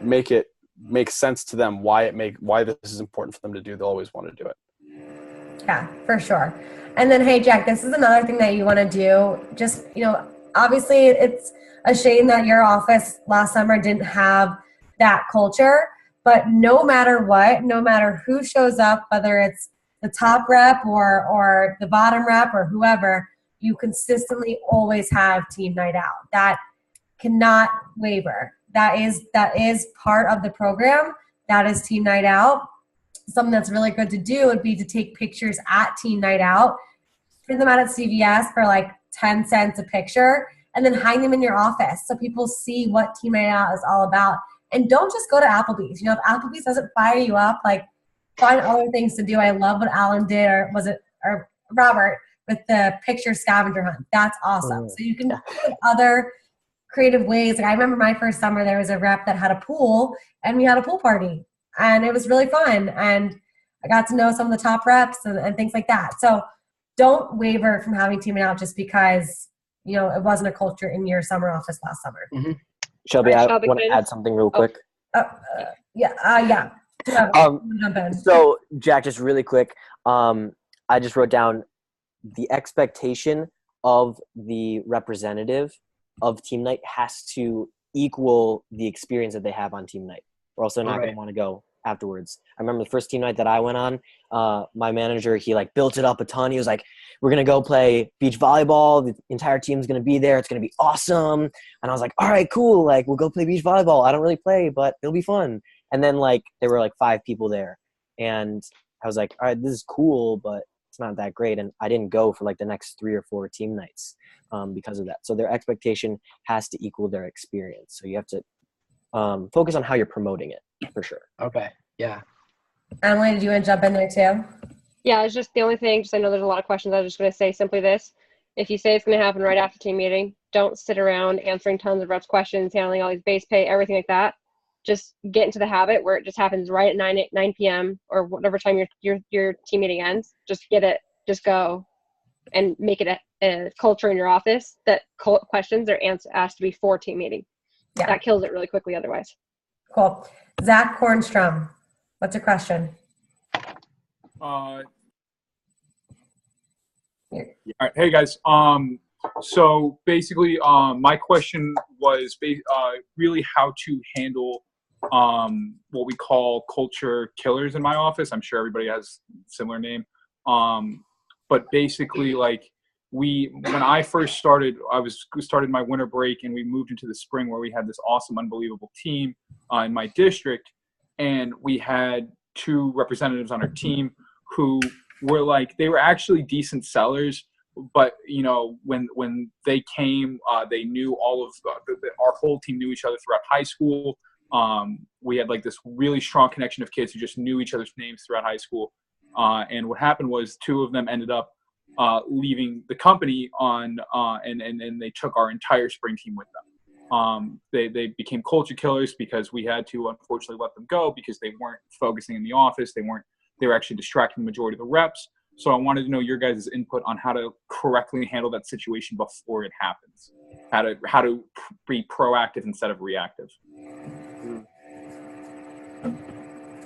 make it make sense to them why this is important for them to do, they'll always want to do it. Yeah, for sure. And then, hey, Jack, this is another thing that you want to do. Just, you know, obviously it's a shame that your office last summer didn't have that culture, but no matter what, no matter who shows up, whether it's the top rep or the bottom rep or whoever, you consistently always have team night out. That cannot waver. That is part of the program. That is team night out. Something that's really good to do would be to take pictures at team night out, print them out at CVS for like 10 cents a picture, and then hang them in your office so people see what team night out is all about. And don't just go to Applebee's. You know, if Applebee's doesn't fire you up, like, find other things to do. I love what Alan did, or Robert, with the picture scavenger hunt. That's awesome. So you can do other creative ways. Like, I remember my first summer, there was a rep that had a pool, and we had a pool party, and it was really fun. And I got to know some of the top reps and things like that. So don't waver from having team out just because, you know, it wasn't a culture in your summer office last summer. Mm-hmm. Shelby, I want to add something real quick. Yeah. So Jack, just really quick, I just wrote down the expectation of the representative of team night has to equal the experience that they have on team night, or else they're not going to want to go afterwards. I remember the first team night that I went on, my manager, he like built it up a ton. He was like, we're going to go play beach volleyball. The entire team's going to be there. It's going to be awesome. And I was like, all right, cool. Like, we'll go play beach volleyball. I don't really play, but it'll be fun. And then like, there were like 5 people there, and I was like, all right, this is cool, but it's not that great. And I didn't go for like the next 3 or 4 team nights because of that. So their expectation has to equal their experience. So you have to focus on how you're promoting it, for sure. Okay. Yeah. Emily, did you want to jump in there too? Yeah, it's just the only thing, just I know there's a lot of questions. I was just going to say simply this. If you say it's going to happen right after team meeting, don't sit around answering tons of reps questions, handling all these base pay, everything like that. Just get into the habit where it just happens right at 9 p.m. or whatever time your team meeting ends. Just get it, just go, and make it a culture in your office that questions are asked to be for team meeting. Yeah. That kills it really quickly otherwise. Cool. Zach Kornstrom, what's your question? All right. Hey guys. So basically, my question was really how to handle what we call culture killers in my office. I'm sure everybody has a similar name. But basically, like when I first started, started my winter break, and we moved into the spring where we had this awesome, unbelievable team in my district, and we had 2 representatives on our team who were like, they were actually decent sellers, but you know, when they came, they knew all of our whole team knew each other throughout high school. We had like this really strong connection of kids who just knew each other's names throughout high school. And what happened was 2 of them ended up leaving the company and they took our entire spring team with them. They became culture killers because we had to unfortunately let them go because they weren't focusing in the office. They were actually distracting the majority of the reps. So I wanted to know your guys' input on how to correctly handle that situation before it happens. How to be proactive instead of reactive.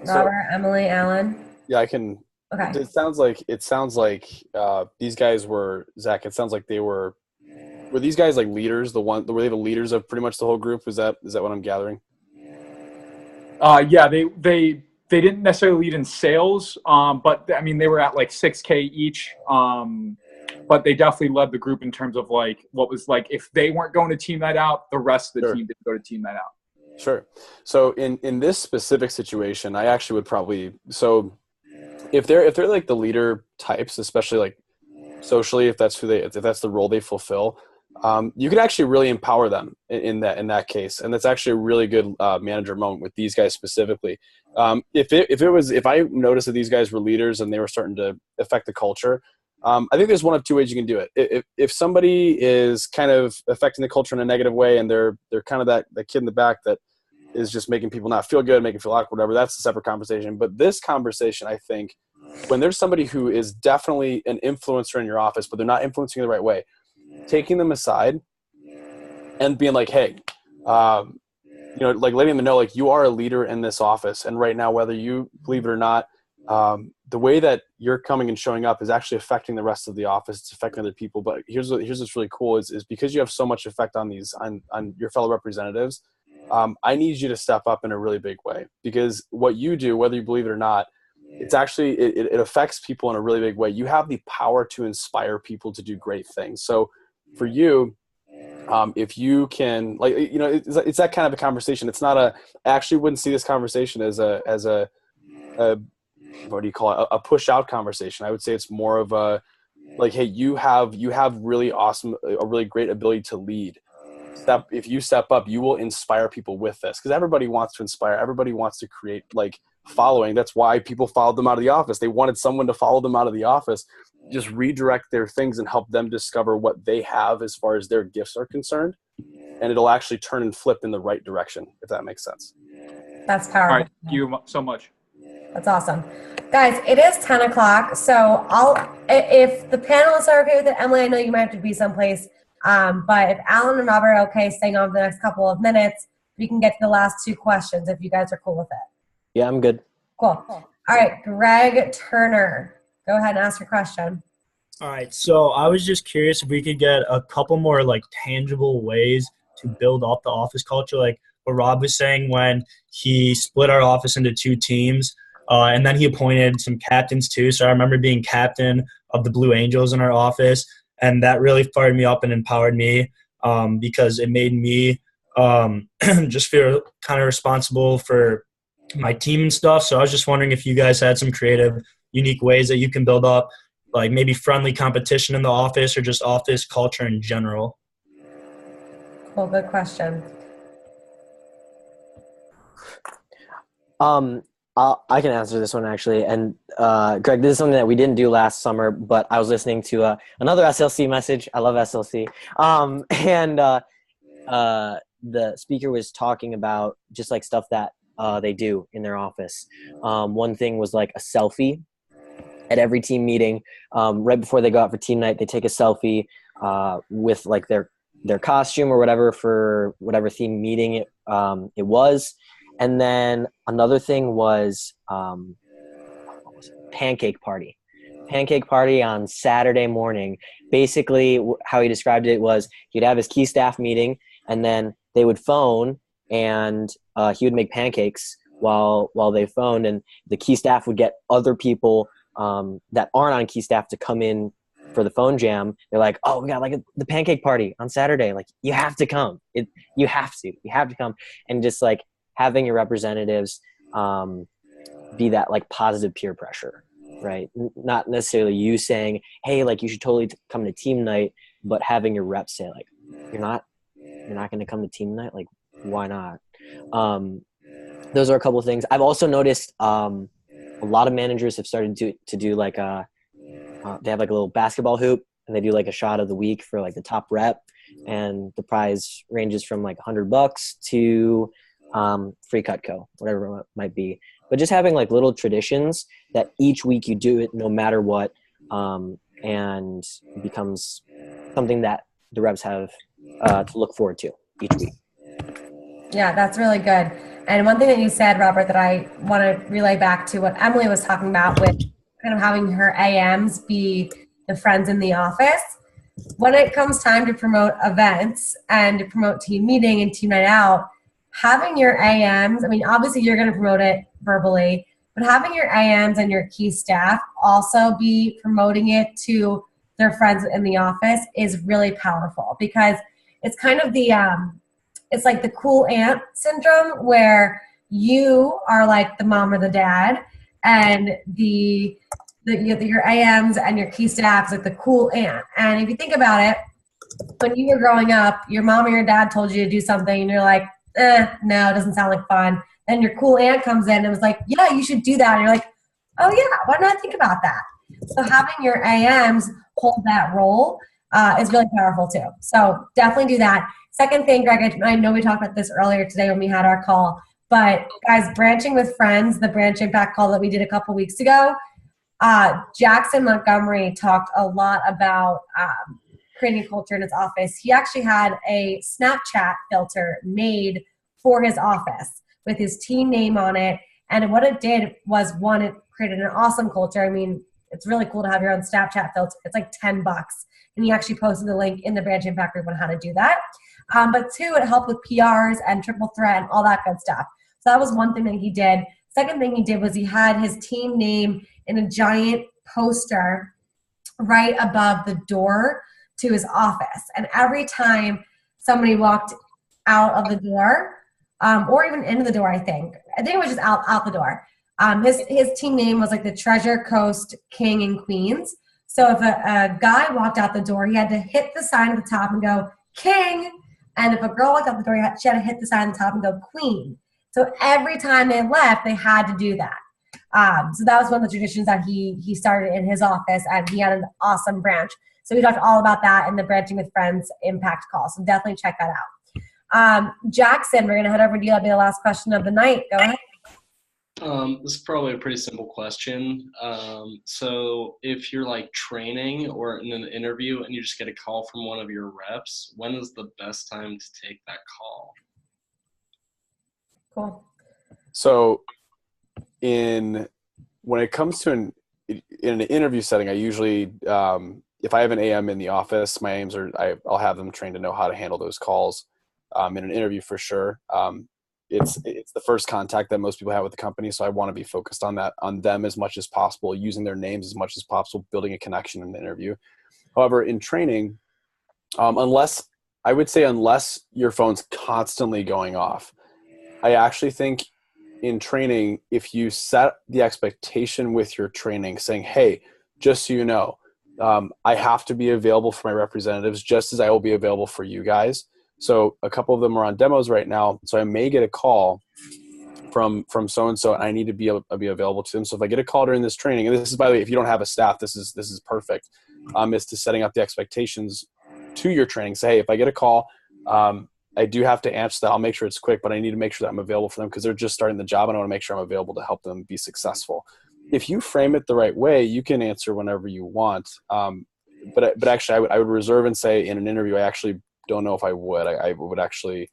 Robert, Emily, Alan. Yeah, I can. Okay. It sounds like these guys were, Zach. It sounds like were these guys like leaders? Were they the leaders of pretty much the whole group? Is that what I'm gathering? Yeah, they didn't necessarily lead in sales, but I mean they were at like 6K each. But they definitely led the group in terms of like what was like if they weren't going to team night out, the rest of the team didn't go to team night out. Sure. So in this specific situation, I actually would probably if they're like the leader types, especially like socially, if that's the role they fulfill, you can actually really empower them in that case. And that's actually a really good manager moment with these guys specifically. If I noticed that these guys were leaders and they were starting to affect the culture, I think there's one of two ways you can do it. If somebody is kind of affecting the culture in a negative way and they're kind of that kid in the back that is just making people not feel good, making feel awkward, whatever, that's a separate conversation. But this conversation, I think, when there's somebody who is definitely an influencer in your office, but they're not influencing the right way, taking them aside and being like, hey, like letting them know, like, you are a leader in this office. And right now, whether you believe it or not, the way that you're coming and showing up is actually affecting the rest of the office. It's affecting other people. But here's what's really cool is because you have so much effect on your fellow representatives, I need you to step up in a really big way, because what you do, whether you believe it or not, it's actually, it affects people in a really big way. You have the power to inspire people to do great things. So for you, if you can, like, it's that kind of a conversation. It's not I actually wouldn't see this conversation as a what do you call it? A push out conversation. I would say it's more of a, like, hey, you have really awesome, a really great ability to lead. If you step up, you will inspire people with this, because everybody wants to inspire. Everybody wants to create, like, following. That's why people followed them out of the office. They wanted someone to follow them out of the office. Just redirect their things and help them discover what they have as far as their gifts are concerned, and it'll actually turn and flip in the right direction, if that makes sense. That's powerful. All right, thank you so much. That's awesome. Guys, it is 10 o'clock, so if the panelists are okay with it, Emily, I know you might have to be someplace, but if Alan and Robert are okay staying on for the next couple of minutes, we can get to the last two questions if you guys are cool with it. Yeah, I'm good. Cool. All right, Greg Turner, go ahead and ask your question. All right, so I was just curious if we could get a couple more, like, tangible ways to build up the office culture, like what Rob was saying when he split our office into two teams, and then he appointed some captains too. So I remember being captain of the Blue Angels in our office, and that really fired me up and empowered me, because it made me just feel kind of responsible for my team and stuff. So I was just wondering if you guys had some creative, unique ways that you can build up, like maybe friendly competition in the office or just office culture in general. Cool, good question. I can answer this one actually. And Greg, this is something that we didn't do last summer, but I was listening to another SLC message. I love SLC. And the speaker was talking about just like stuff that they do in their office. One thing was like a selfie at every team meeting. Right before they go out for team night, they take a selfie with like their costume or whatever for whatever theme meeting it was. And then another thing was pancake party. Pancake party on Saturday morning. Basically, how he described it was he'd have his key staff meeting, and then they would phone, and he would make pancakes while they phoned, and the key staff would get other people that aren't on key staff to come in for the phone jam. They're like, oh, we got like the pancake party on Saturday. Like, you have to come. You have to come. And just like having your representatives be that like positive peer pressure, right? Not necessarily you saying, hey, like you should totally come to team night, but having your reps say like, you're not going to come to team night. Like, why not? Those are a couple of things. I've also noticed a lot of managers have started to do like they have like a little basketball hoop, and they do like a shot of the week for like the top rep, and the prize ranges from like $100 to free Cutco, whatever it might be. But just having like little traditions that each week you do it no matter what, and it becomes something that the reps have to look forward to each week. Yeah, that's really good. And one thing that you said, Robert, that I want to relay back to what Emily was talking about with kind of having her AMs be the friends in the office. When it comes time to promote events and to promote team meeting and team night out, having your AMs, I mean, obviously you're going to promote it verbally, but having your AMs and your key staff also be promoting it to their friends in the office is really powerful, because it's kind of the it's like the cool aunt syndrome, where you are like the mom or the dad, and your AMs and your key staff is like the cool aunt. And if you think about it, when you were growing up, your mom or your dad told you to do something and you're like, no, it doesn't sound like fun. Then your cool aunt comes in and was like, yeah, you should do that. And you're like, oh yeah, why not think about that? So having your AMs hold that role is really powerful too. So definitely do that. Second thing, Greg, I know we talked about this earlier today when we had our call, but guys, branching with friends, the branch impact call that we did a couple weeks ago, Jackson Montgomery talked a lot about creating a culture in his office. He actually had a Snapchat filter made for his office with his team name on it. And what it did was, one, it created an awesome culture. I mean, it's really cool to have your own Snapchat filter. It's like $10. And he actually posted the link in the Branch Impact group on how to do that. But two, it helped with PRs and triple threat and all that good stuff. So that was one thing that he did. Second thing he did was he had his team name in a giant poster right above the door to his office. And every time somebody walked out of the door, or even into the door, I think it was just out the door. His team name was like the Treasure Coast King and Queens. So if a guy walked out the door, he had to hit the sign at the top and go, King. And if a girl walked out the door, she had to hit the sign at the top and go, Queen. So every time they left, they had to do that. So that was one of the traditions that he started in his office, and he had an awesome branch. So we talked all about that in the Branching with Friends Impact call. So definitely check that out. Jackson, we're going to head over to you. That'll be the last question of the night. Go ahead. This is probably a pretty simple question. So if you're like training or in an interview and you just get a call from one of your reps, when is the best time to take that call? Cool. So when it comes to in an interview setting, I usually, if I have an AM in the office, my AMs I'll have them trained to know how to handle those calls. In an interview for sure. It's the first contact that most people have with the company. So I want to be focused on them as much as possible, using their names as much as possible, building a connection in the interview. However, in training, unless your phone's constantly going off, I actually think in training, if you set the expectation with your training saying, hey, just so you know, I have to be available for my representatives just as I will be available for you guys. So a couple of them are on demos right now. So I may get a call from so-and-so, and I need to be available to them. So if I get a call during this training, and this is, by the way, if you don't have a staff, this is perfect, is to setting up the expectations to your training. Say, hey, if I get a call, I do have to answer that. I'll make sure it's quick, but I need to make sure that I'm available for them because they're just starting the job, and I want to make sure I'm available to help them be successful. If you frame it the right way, you can answer whenever you want. But actually, I would reserve and say in an interview, I actually don't know if I would. I would actually.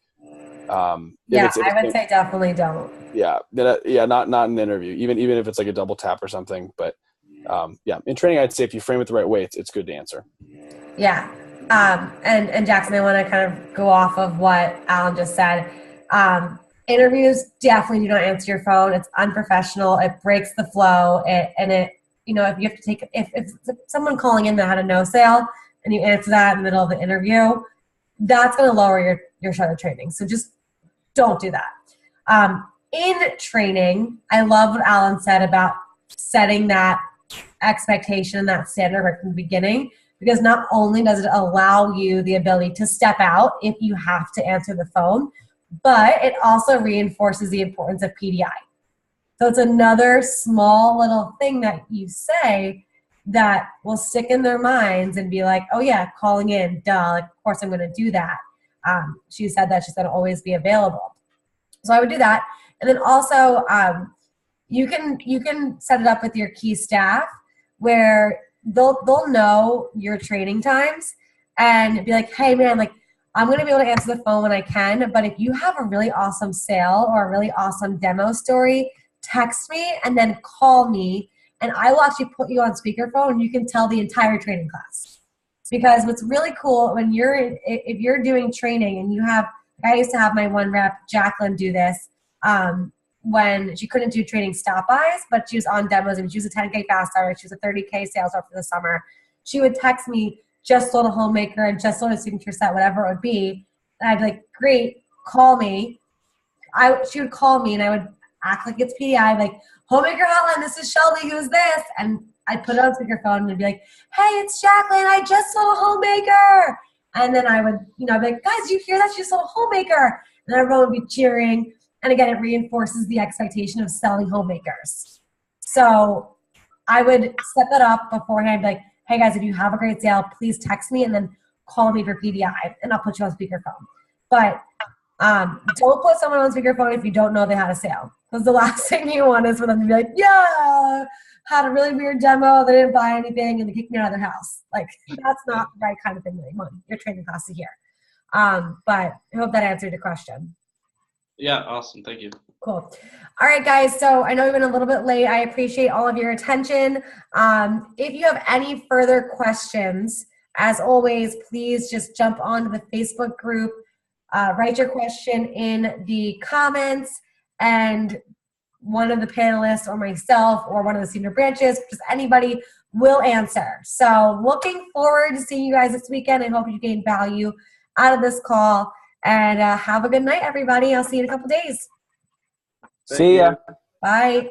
I would say definitely don't. Yeah, not in an interview. Even if it's like a double tap or something. But in training, I'd say if you frame it the right way, it's good to answer. Yeah, and Jackson, I want to kind of go off of what Alan just said. Interviews, definitely do not answer your phone. It's unprofessional. It breaks the flow. If you have to take, if someone calling in that had a no sale and you answer that in the middle of the interview, that's going to lower your share of training. So just don't do that. In training, I love what Alan said about setting that expectation and that standard right from the beginning, because not only does it allow you the ability to step out if you have to answer the phone, but it also reinforces the importance of PDI. So it's another small little thing that you say that will stick in their minds and be like, oh yeah, calling in, duh, like, of course I'm going to do that. She said that she's going to always be available. So I would do that. And then also you can set it up with your key staff where they'll know your training times and be like, hey man, like I'm going to be able to answer the phone when I can, but if you have a really awesome sale or a really awesome demo story, text me and then call me, and I will actually put you on speakerphone and you can tell the entire training class. Because what's really cool when if you're doing training and you have, I used to have my one rep, Jacqueline, do this when she couldn't do training stop-bys, but she was on demos and she was a 10K fast hour, she was a 30K sales rep for the summer. She would text me, just sold a homemaker and just sold a signature set, whatever it would be. And I'd be like, great, call me. She would call me and I would act like it's PDI, like, homemaker hotline, this is Shelby, who's this? And I'd put it on speakerphone and be like, hey, it's Jacqueline, I just sold a homemaker. And then I would, you know, I'd be like, guys, did you hear that? She just sold a homemaker. And everyone would be cheering. And again, it reinforces the expectation of selling homemakers. So I would set that up beforehand, like, hey guys, if you have a great sale, please text me and then call me for PDI, and I'll put you on speakerphone. But don't put someone on speakerphone if you don't know they had a sale. Because the last thing you want is for them to be like, yeah, had a really weird demo, they didn't buy anything, and they kicked me out of their house. Like, that's not the right kind of thing that you want your training class to hear. But I hope that answered your question. Yeah, awesome. Thank you. Cool. All right, guys. So I know we've been a little bit late. I appreciate all of your attention. If you have any further questions, as always, please just jump onto the Facebook group, write your question in the comments, and one of the panelists or myself or one of the senior branches, just anybody will answer. So looking forward to seeing you guys this weekend. I hope you gain value out of this call. And have a good night, everybody. I'll see you in a couple days. See ya. Bye.